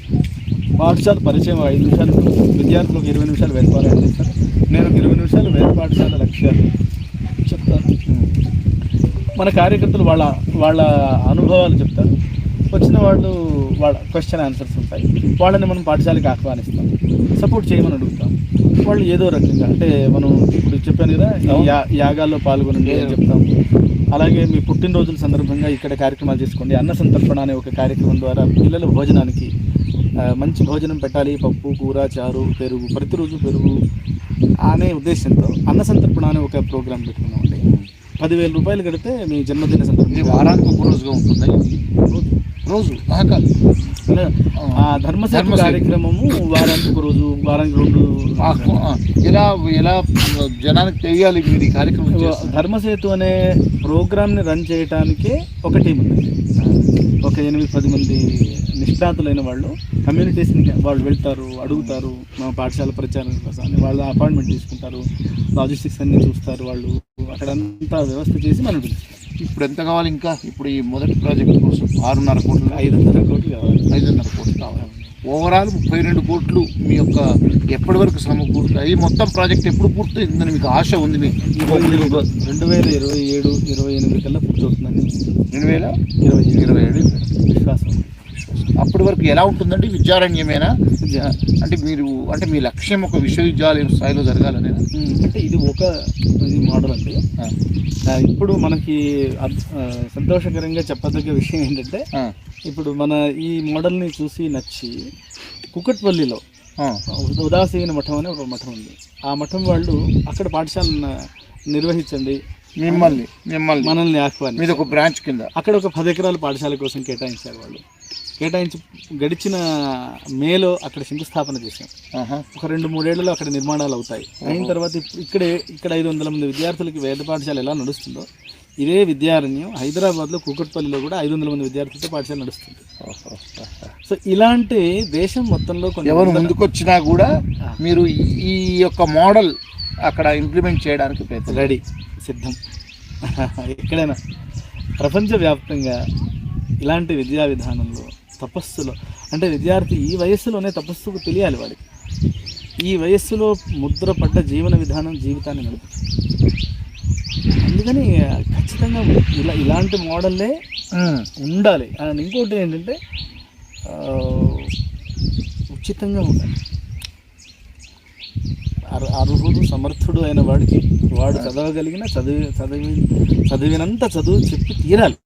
Speaker 2: పాఠశాల పరిచయం 5 నిమిషాలు, విద్యార్థులు ఒక 20 నిమిషాలు వేద పారాయణ చేస్తారు. నేను ఒక 20 నిమిషాలు వేద పాఠశాల లక్ష్యాలు చెప్తాను. మన కార్యకర్తలు వాళ్ళ అనుభవాలు చెప్తారు. వచ్చిన వాళ్ళు వాళ్ళ క్వశ్చన్ ఆన్సర్స్ ఉంటాయి. వాళ్ళని మనం పాఠశాలకి ఆహ్వానిస్తాం, సపోర్ట్ చేయమని అడుగుతాం. వాళ్ళు ఏదో రకంగా అంటే మనం ఇప్పుడు చెప్పాను కదా, యాగాల్లో పాల్గొనండి అని చెప్తాం. అలాగే మీ పుట్టినరోజుల సందర్భంగా ఇక్కడ కార్యక్రమాలు చేసుకోండి. అన్న సంతర్పణ అనే ఒక కార్యక్రమం ద్వారా పిల్లల భోజనానికి మంచి భోజనం పెట్టాలి. పప్పు, కూర, చారు, పెరుగు, ప్రతిరోజు పెరుగు అనే ఉద్దేశంతో అన్న సంతర్పణ అనే ఒక ప్రోగ్రాం పెట్టుకున్నామండి. 10,000 రూపాయలు కడితే మీ జన్మదిన సందర్భంగా
Speaker 1: వారానికి ఒక రోజుగా ఉంటుంది. రోజు
Speaker 2: ఆ ధర్మసేతు కార్యక్రమము వారానికి ఒక రోజు, వారానికి 2.
Speaker 1: ఎలా జనానికి తెలియాలి మీరు ఈ కార్యక్రమం?
Speaker 2: ధర్మసేతు అనే ప్రోగ్రామ్ని రన్ చేయడానికే ఒక టీం ఉంది. ఒక 8-10 మంది నిష్ణాతులైన వాళ్ళు కమ్యూనిటీస్ని వాళ్ళు వెళ్తారు, అడుగుతారు. మా పాఠశాల ప్రచారం కోసాన్ని వాళ్ళు అపాయింట్మెంట్ తీసుకుంటారు, లాజిస్టిక్స్ అన్నీ చూస్తారు. వాళ్ళు అక్కడంతా వ్యవస్థ చేసి మనం పిలుస్తారు.
Speaker 1: ఇప్పుడు ఎంత కావాలి ఇంకా? ఇప్పుడు ఈ మొదటి ప్రాజెక్ట్ కోసం 6.5 కోట్లు,
Speaker 2: 5.5 కోట్లు కావాలి.
Speaker 1: 5.5 కోట్లు కావాలి. ఓవరాల్ 32 కోట్లు మీ యొక్క ఎప్పటి వరకు సమకూరుతాయి? మొత్తం ప్రాజెక్ట్ ఎప్పుడు పూర్తయిందని మీకు ఆశ ఉంది? మీకు
Speaker 2: 2027-28 కల్లా పూర్తవుతుందని
Speaker 1: 2027
Speaker 2: విశ్వాసం.
Speaker 1: అప్పటి వరకు ఎలా ఉంటుందండి? విద్యారణ్యమేనా? అంటే మీ లక్ష్యం ఒక విశ్వవిద్యాలయం స్థాయిలో జరగాలనే?
Speaker 2: అంటే ఇది మోడల్ అండి. ఇప్పుడు మనకి సంతోషకరంగా చెప్పదగ్గ విషయం ఏంటంటే, ఇప్పుడు మన ఈ మోడల్ని చూసి నచ్చి కుకట్పల్లిలో ఉదాసీన మఠం అనే ఒక మఠం ఉంది. ఆ మఠం వాళ్ళు అక్కడ పాఠశాలను నిర్వహించండి, మనల్ని ఆహ్వానించి
Speaker 1: మీద ఒక బ్రాంచ్ కింద అక్కడ
Speaker 2: ఒక 10 ఎకరాల పాఠశాల కోసం కేటాయించారు. వాళ్ళు కేటాయించి గడిచిన మేలో అక్కడ శంకుస్థాపన చేశాం. ఒక 2-3 ఏళ్లలో అక్కడ నిర్మాణాలు అవుతాయి. అయిన తర్వాత ఇక్కడ 500 మంది విద్యార్థులకి వేద పాఠశాల ఎలా నడుస్తుందో ఇదే విద్యారణ్యం హైదరాబాద్లో కూకట్పల్లిలో కూడా 500 మంది విద్యార్థులతో పాఠశాల నడుస్తుంది. సో ఇలాంటి దేశం మొత్తంలో
Speaker 1: ఎవరు ముందుకొచ్చినా కూడా మీరు ఈ యొక్క మోడల్ అక్కడ ఇంప్లిమెంట్ చేయడానికి
Speaker 2: రెడీ, సిద్ధం. ఎక్కడైనా ప్రపంచవ్యాప్తంగా ఇలాంటి విద్యా విధానంలో తపస్సులో అంటే విద్యార్థి ఈ వయస్సులోనే తపస్సుకు తెలియాలి. వాడికి ఈ వయస్సులో ముద్రపడ్డ జీవన విధానం జీవితాన్ని నడుపుతుంది. అందుకని ఖచ్చితంగా ఇలాంటి మోడల్లే ఉండాలి. అండ్ ఇంకోటి ఏంటంటే ఉచితంగా ఉండాలి. అర్హుడు సమర్థుడు అయిన వాడికి వాడు చదవగలిగిన చదివినంత చదువు చెప్పి తీరాలి.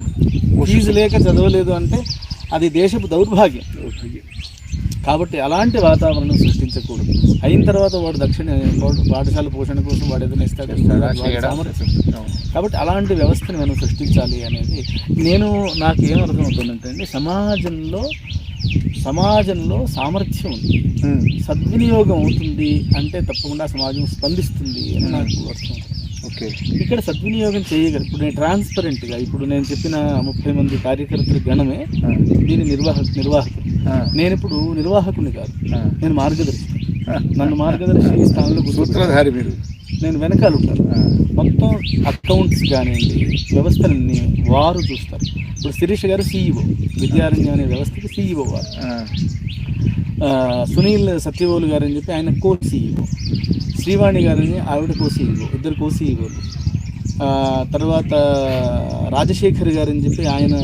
Speaker 2: ఫీజు లేక చదవలేదు అంటే అది దేశపు దౌర్భాగ్యం. కాబట్టి అలాంటి వాతావరణం సృష్టించకూడదు. అయిన తర్వాత వాడు పాఠశాల పోషణ కోసం వాడు ఏదైనా ఇస్తాడు. కాబట్టి అలాంటి వ్యవస్థను మనం సృష్టించాలి అనేది నాకు ఏమర్థమవుతుందంటే అండి, సమాజంలో సామర్థ్యం ఉంది, సద్వినియోగం అవుతుంది అంటే తప్పకుండా సమాజం స్పందిస్తుంది అని నాకు అర్థం.
Speaker 1: ఓకే,
Speaker 2: ఇక్కడ సద్వినియోగం చేయగలరు. ఇప్పుడు నేను ట్రాన్స్పరెంట్గా ఇప్పుడు నేను చెప్పిన 30 మంది కార్యకర్తల గణమే దీని నిర్వాహకులు. నేను ఇప్పుడు నిర్వాహకుని కాదు, నేను మార్గదర్శి. నన్ను మార్గదర్శి స్థానంలో
Speaker 1: సూత్రధారి మీరు.
Speaker 2: నేను వెనకాల ఉంటాను. మొత్తం అకౌంట్స్ కానివ్వండి, వ్యవస్థలన్నీ వారు చూస్తారు. ఇప్పుడు శిరీష్ గారు CEO, విద్యారణ్యం అనే వ్యవస్థకి CEO వారు. సునీల్ సత్యవోలు గారు అని చెప్పి ఆయన CEO. శ్రీవాణి గారని ఆవిడ CEO, ఇద్దరు CEOలు. తర్వాత రాజశేఖర్ గారు అని చెప్పి ఆయన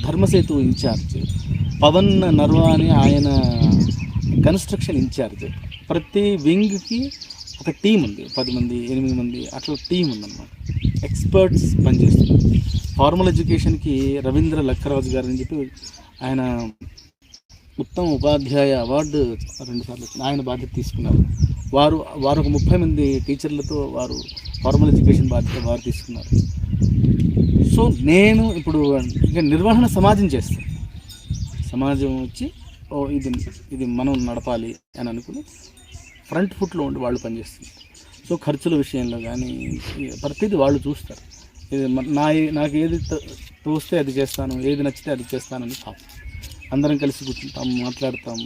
Speaker 2: ధర్మసేతు ఇన్ఛార్జ్. పవన్ నర్వా అని ఆయన కన్స్ట్రక్షన్ ఇన్ఛార్జ్. ప్రతి వింగ్కి ఒక టీం ఉంది, 10 మంది 8 మంది అట్లా టీం ఉందన్నమాట. ఎక్స్పర్ట్స్ పనిచేస్తున్నారు. ఫార్మల్ ఎడ్యుకేషన్కి రవీంద్ర లక్కరాజు గారు అని చెప్పి ఆయన ఉత్తమ ఉపాధ్యాయ అవార్డు 2 సార్లు ఆయన బాధ్యత తీసుకున్నారు. వారు ఒక 30 మంది టీచర్లతో వారు ఫార్మల్ ఎడ్యుకేషన్ బాధ్యత వారు తీసుకున్నారు. సో నేను ఇప్పుడు ఇంకా నిర్వహణ సమాజం చేస్తాను. సమాజం వచ్చి ఇది మనం నడపాలి అని అనుకుని ఫ్రంట్ ఫుట్లో ఉండి వాళ్ళు పనిచేస్తున్నారు. సో ఖర్చుల విషయంలో కానీ ప్రతిదీ వాళ్ళు చూస్తారు. నాకు ఏది తోస్తే అది చేస్తాను, ఏది నచ్చితే అది చేస్తానని పాపం. అందరం కలిసి కూర్చుంటాము, మాట్లాడతాము,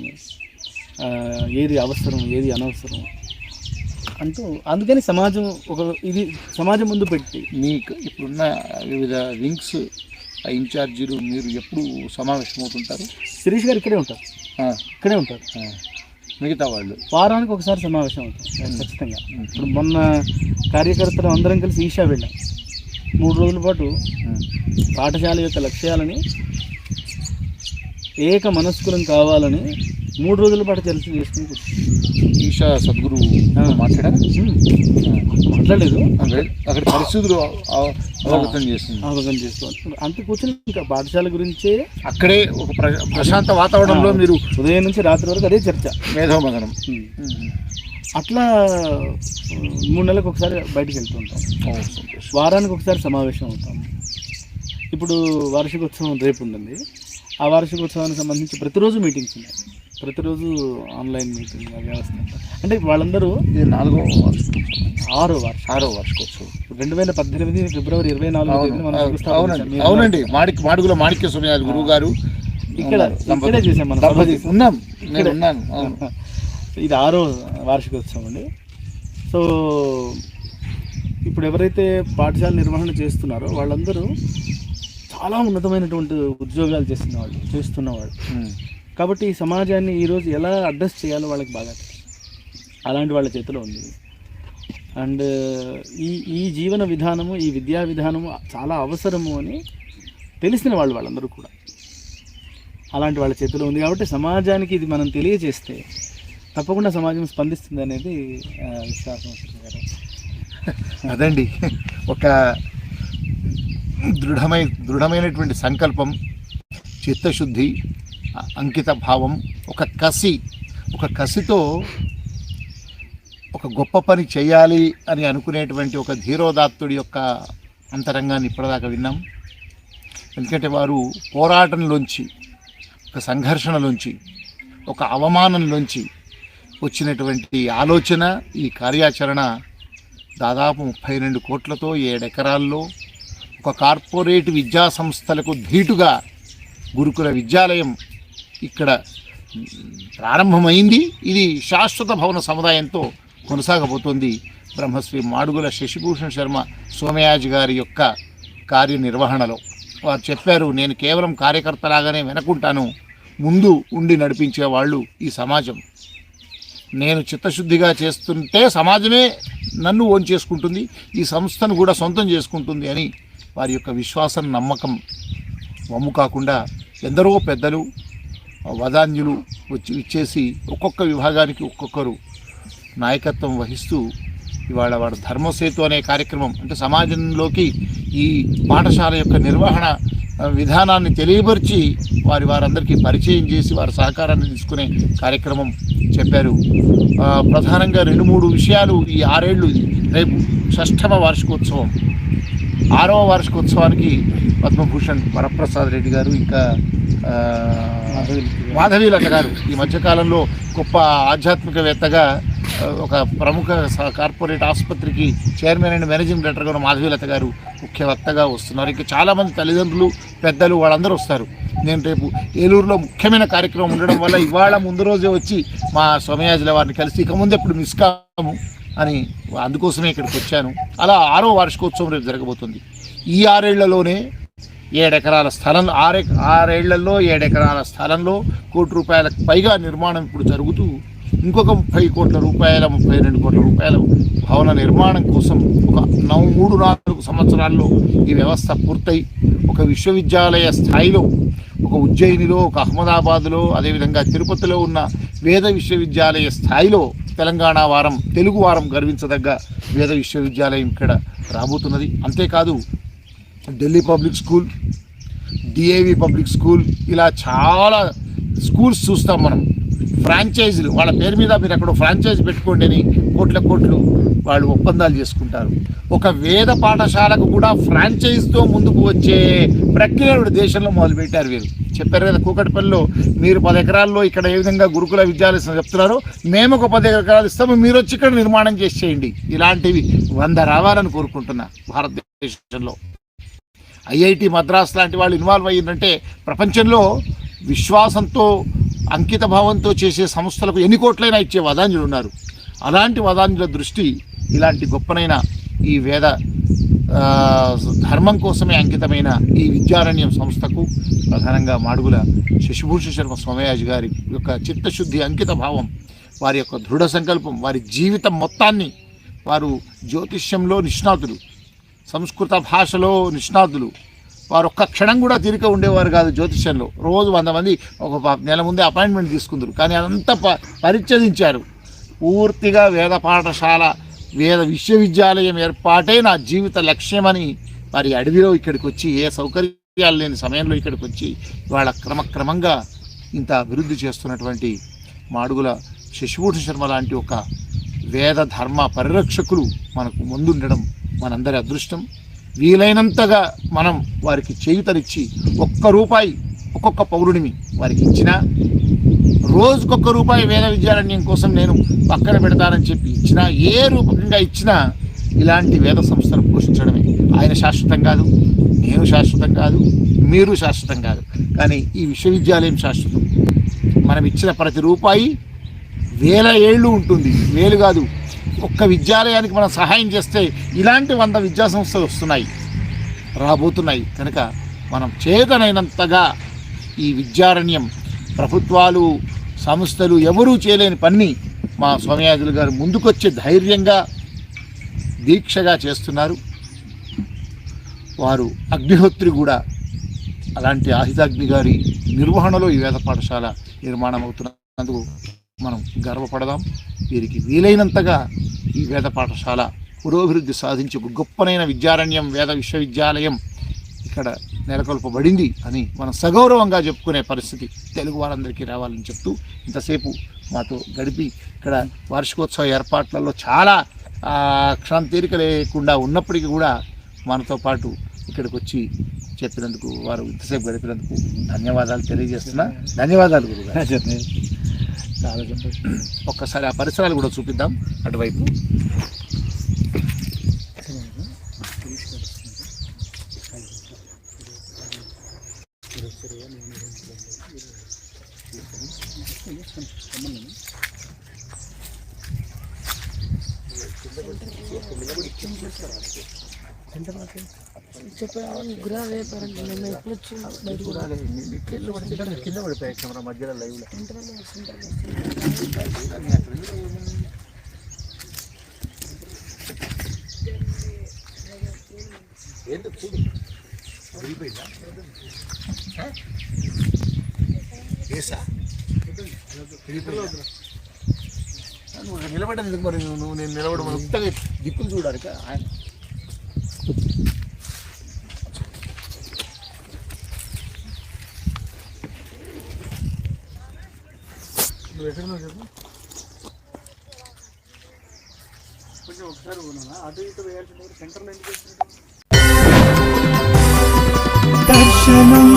Speaker 2: ఏది అవసరం ఏది అనవసరం అంటూ. అందుకని సమాజం ఇది సమాజం ముందు పెట్టి
Speaker 1: మీకు ఇప్పుడున్న వివిధ వింగ్స్ ఇన్ఛార్జీలు మీరు ఎప్పుడు సమావేశమవుతుంటారు?
Speaker 2: శిరీష్ గారు ఇక్కడే ఉంటారు.
Speaker 1: మిగతా వాళ్ళు
Speaker 2: వారానికి ఒకసారి సమావేశం అవుతాం ఖచ్చితంగా. ఇప్పుడు మొన్న కార్యకర్తలు అందరం కలిసి ఈషా వెళ్ళాం. 3 రోజుల పాటు పాఠశాల యొక్క లక్ష్యాలని ఏక మనస్కులం కావాలని 3 రోజుల పాటు చర్చ చేసుకుని
Speaker 1: ఈషా సద్గురు
Speaker 2: మాట్లాడలేదు.
Speaker 1: అక్కడ పరిస్థితులు అవగతం
Speaker 2: చేసుకోవాలి. అంతే కూర్చొని ఇంకా పాఠశాల గురించే అక్కడే
Speaker 1: ఒక ప్రశాంత వాతావరణంలో మీరు
Speaker 2: ఉదయం నుంచి రాత్రి వరకు అదే చర్చ,
Speaker 1: మేధోమదనం.
Speaker 2: అట్లా 3 నెలలకు ఒకసారి బయటికి వెళ్తుంటాం. వారానికి ఒకసారి సమావేశం అవుతాం. ఇప్పుడు వార్షికోత్సవం రేపు ఉంటుంది. ఆ వార్షికోత్సవానికి సంబంధించి ప్రతిరోజు మీటింగ్స్ ఉన్నాయి. ప్రతిరోజు ఆన్లైన్ మీటింగ్ వ్యవస్థ. అంటే వాళ్ళందరూ 6వ వార్షికోత్సవం 2018 ఫిబ్రవరి 24.
Speaker 1: అవునండి. మాడుగుల మాణిక్య స్వామి గురువు గారు
Speaker 2: ఇక్కడే చేసాం మనం. ఇది 6వ వార్షికోత్సవం అండి. సో ఇప్పుడు ఎవరైతే పాఠశాల నిర్వహణ చేస్తున్నారో వాళ్ళందరూ చాలా ఉన్నతమైనటువంటి ఉద్యోగాలు చేస్తున్నవాళ్ళు కాబట్టి ఈ సమాజాన్ని ఈరోజు ఎలా అడ్రస్ చేయాలో వాళ్ళకి బాగా అలాంటి వాళ్ళ చేతిలో ఉంది. అండ్ ఈ జీవన విధానము, ఈ విద్యా విధానము చాలా అవసరము అని తెలిసిన వాళ్ళందరూ కూడా అలాంటి వాళ్ళ చేతిలో ఉంది. కాబట్టి సమాజానికి ఇది మనం తెలియజేస్తే తప్పకుండా సమాజం స్పందిస్తుంది అనేది విశ్వాసం.
Speaker 1: అదండి ఒక దృఢమైనటువంటి సంకల్పం, చిత్తశుద్ధి, అంకిత భావం, ఒక కసితో ఒక గొప్ప పని చేయాలి అని అనుకునేటువంటి ఒక ధీరోదాత్తుడి యొక్క అంతరంగాన్ని ఇప్పటిదాకా విన్నాం. ఎందుకంటే వారు పోరాటంలోంచి, ఒక సంఘర్షణలోంచి, ఒక అవమానంలోంచి వచ్చినటువంటి ఆలోచన, ఈ కార్యాచరణ దాదాపు 32 కోట్లతో 7 ఎకరాల్లో ఒక కార్పొరేట్ విద్యా సంస్థలకు ధీటుగా గురుకుల విద్యాలయం ఇక్కడ ప్రారంభమైంది. ఇది శాశ్వత భవన సముదాయంతో కొనసాగబోతోంది. బ్రహ్మశ్రీ మాడుగుల శశిభూషణ్ శర్మ సోమయాజి గారి యొక్క కార్యనిర్వహణలో. వారు చెప్పారు, నేను కేవలం కార్యకర్తలాగానే వెనకుంటాను, ముందు ఉండి నడిపించే వాళ్ళు ఈ సమాజం. నేను చిత్తశుద్ధిగా చేస్తుంటే సమాజమే నన్ను ఓన్ చేసుకుంటుంది, ఈ సంస్థను కూడా సొంతం చేసుకుంటుంది అని వారి యొక్క విశ్వాసం, నమ్మకం వమ్ము కాకుండా ఎందరో పెద్దలు, వదాన్యులు ఇచ్చేసి ఒక్కొక్క విభాగానికి ఒక్కొక్కరు నాయకత్వం వహిస్తూ ఇవాళ వాడు ధర్మసేతు అనే కార్యక్రమం, అంటే సమాజంలోకి ఈ పాఠశాల యొక్క నిర్వహణ విధానాన్ని తెలియపరిచి వారందరికీ పరిచయం చేసి వారి సహకారాన్ని తీసుకునే కార్యక్రమం చెప్పారు. ప్రధానంగా 2-3 విషయాలు ఈ 6 ఏళ్ళు. రేపు 6వ వార్షికోత్సవం, 6వ వార్షికోత్సవానికి పద్మభూషణ్ వరప్రసాద్ రెడ్డి గారు, ఇంకా మాధవీలత గారు, ఈ మధ్యకాలంలో గొప్ప ఆధ్యాత్మికవేత్తగా ఒక ప్రముఖ కార్పొరేట్ ఆసుపత్రికి చైర్మన్ అండ్ మేనేజింగ్ డైరెక్టర్గా ఉన్న మాధవీలత గారు ముఖ్య వక్తగా వస్తున్నారు. ఇంకా చాలామంది తల్లిదండ్రులు, పెద్దలు వాళ్ళందరూ వస్తారు. నేను రేపు ఏలూరులో ముఖ్యమైన కార్యక్రమం ఉండడం వల్ల ఇవాళ ముందు రోజే వచ్చి మా సోమయాజుల వారిని కలిసి ఇక ముందు ఎప్పుడు మిస్ కాము అని అందుకోసమే ఇక్కడికి వచ్చాను. అలా 6వ వార్షికోత్సవం రేపు జరగబోతుంది. ఈ 6 ఏళ్లలోనే 7 ఎకరాల స్థలం, 6 ఏళ్లలో 7 ఎకరాల స్థలంలో ₹1 కోటి పైగా నిర్మాణం ఇప్పుడు జరుగుతూ ఇంకొక 30 కోట్ల రూపాయల 32 కోట్ల రూపాయల భవన నిర్మాణం కోసం ఒక 3-4 సంవత్సరాల్లో ఈ వ్యవస్థ పూర్తయి ఒక విశ్వవిద్యాలయ స్థాయిలో, ఒక ఉజ్జయినిలో, ఒక అహ్మదాబాద్లో, అదేవిధంగా తిరుపతిలో ఉన్న వేద విశ్వవిద్యాలయ స్థాయిలో తెలంగాణ వారం, తెలుగు వారం గర్వించదగ్గ వేద విశ్వవిద్యాలయం ఇక్కడ రాబోతున్నది. అంతేకాదు Delhi public school, DAV public school, ఇలా చాలా స్కూల్స్ చూస్తాం మనం. ఫ్రాంచైజీలు, వాళ్ళ పేరు మీద మీరు అక్కడ ఫ్రాంచైజ్ పెట్టుకోండి అని కోట్లు వాళ్ళు ఒప్పందాలు చేసుకుంటారు. ఒక వేద పాఠశాలకు కూడా ఫ్రాంచైజ్తో ముందుకు వచ్చే ప్రక్రియ దేశంలో మొదలుపెట్టారు. వీరు చెప్పారు కదా, కూకట్పల్లిలో మీరు 10 ఎకరాల్లో ఇక్కడ ఏ విధంగా గురుకుల విద్యాలయం చెప్తున్నారు, మేము ఒక 10 ఎకరాలు ఇస్తాము, మీరు వచ్చి ఇక్కడ నిర్మాణం చేసేయండి. ఇలాంటివి 100 రావాలని కోరుకుంటున్నా భారతదేశంలో. ఐఐటి మద్రాస్ లాంటి వాళ్ళు ఇన్వాల్వ్ అయ్యిందంటే ప్రపంచంలో విశ్వాసంతో అంకిత భావంతో చేసే సంస్థలకు ఎన్ని కోట్లైనా ఇచ్చే వదాంజులు ఉన్నారు. అలాంటి వదాంజుల దృష్టి ఇలాంటి గొప్పనైన ఈ వేద ధర్మం కోసమే అంకితమైన ఈ విద్యారణ్యం సంస్థకు ప్రధానంగా మాడుగుల శశిభూషణ శర్మ సోమయాజి గారి యొక్క చిత్తశుద్ధి, అంకిత భావం, వారి యొక్క దృఢ సంకల్పం, వారి జీవితం మొత్తాన్ని, వారు జ్యోతిష్యంలో నిష్ణాతులు, సంస్కృత భాషలో నిష్ణాతులు, వారు ఒక్క క్షణం కూడా తీరిక ఉండేవారు కాదు. జ్యోతిష్యంలో రోజు 100 మంది ఒక నెల ముందే అపాయింట్మెంట్ తీసుకుందరు, కానీ అదంతా పరిత్యజించారు. పూర్తిగా వేద పాఠశాల, వేద విశ్వవిద్యాలయం ఏర్పాటే నా జీవిత లక్ష్యమని వారి అడవిలో ఇక్కడికి వచ్చి, ఏ సౌకర్యాలు లేని సమయంలో ఇక్కడికి వచ్చి వాళ్ళ క్రమక్రమంగా ఇంత అభివృద్ధి చేస్తున్నటువంటి మాడుగుల శశిభూషణ శర్మ లాంటి ఒక వేద ధర్మ పరిరక్షకులు మనకు ముందుండడం మనందరి అదృష్టం. వీలైనంతగా మనం వారికి చేయుతనిచ్చి ₹1 ఒక్కొక్క పౌరుడిని వారికి ఇచ్చినా, రోజుకొక్క రూపాయి వేద విద్యారణ్యం కోసం నేను పక్కన పెడతానని చెప్పి ఇచ్చినా, ఏ రూపకంగా ఇచ్చినా ఇలాంటి వేద సంస్థను పోషించడమే. ఆయన శాశ్వతం కాదు, నేను శాశ్వతం కాదు, మీరు శాశ్వతం కాదు, కానీ ఈ విశ్వవిద్యాలయం శాశ్వతం. మనం ఇచ్చిన ప్రతి రూపాయి 1000 ఏళ్ళు ఉంటుంది, 1000 కాదు. ఒక్క విద్యాలయానికి మనం సహాయం చేస్తే ఇలాంటి 100 విద్యా సంస్థలు వస్తున్నాయి, రాబోతున్నాయి. కనుక మనం చేతనైనంతగా ఈ విద్యారణ్యం, ప్రభుత్వాలు, సంస్థలు ఎవరూ చేయలేని పని మా సోమయాజులు గారు ముందుకొచ్చే ధైర్యంగా, దీక్షగా చేస్తున్నారు. వారు అగ్నిహోత్రి కూడా అలాంటి ఆహితాగ్ని గారి నిర్వహణలో ఈ వేద పాఠశాల నిర్మాణం అవుతున్నందుకు మనం గర్వపడదాం. వీరికి వీలైనంతగా ఈ వేద పాఠశాల పురోభివృద్ధి సాధించి ఒక గొప్పనైన విద్యారణ్యం, వేద విశ్వవిద్యాలయం ఇక్కడ నెలకొల్పబడింది అని మనం సగౌరవంగా చెప్పుకునే పరిస్థితి తెలుగు వారందరికీ రావాలని చెప్తూ, ఇంతసేపు మాతో గడిపి ఇక్కడ వార్షికోత్సవ ఏర్పాట్లలో చాలా క్షణం తీరిక లేకుండా ఉన్నప్పటికీ కూడా మనతో పాటు ఇక్కడికి వచ్చి చెప్పినందుకు, వారు ఇంతసేపు గడిపినందుకు ధన్యవాదాలు తెలియజేస్తున్నా. ధన్యవాదాలు గురుగారు. చాలా సంతోషం. ఒక్కసారి ఆ పరిసరాలు కూడా చూపిద్దాం అటువైపు. కింద పడిపోయాయి కెమెరా మధ్యలో లైవ్లో. నిలబడ్డది మరి నువ్వు, నేను నిలబడ ఉత్తగా దిక్కులు చూడాలి. ఆయన కొంచెం ఒకసారి అటు ఇటు వేయాల్సిన సెంటర్లో ఎందుకు
Speaker 3: దర్శనం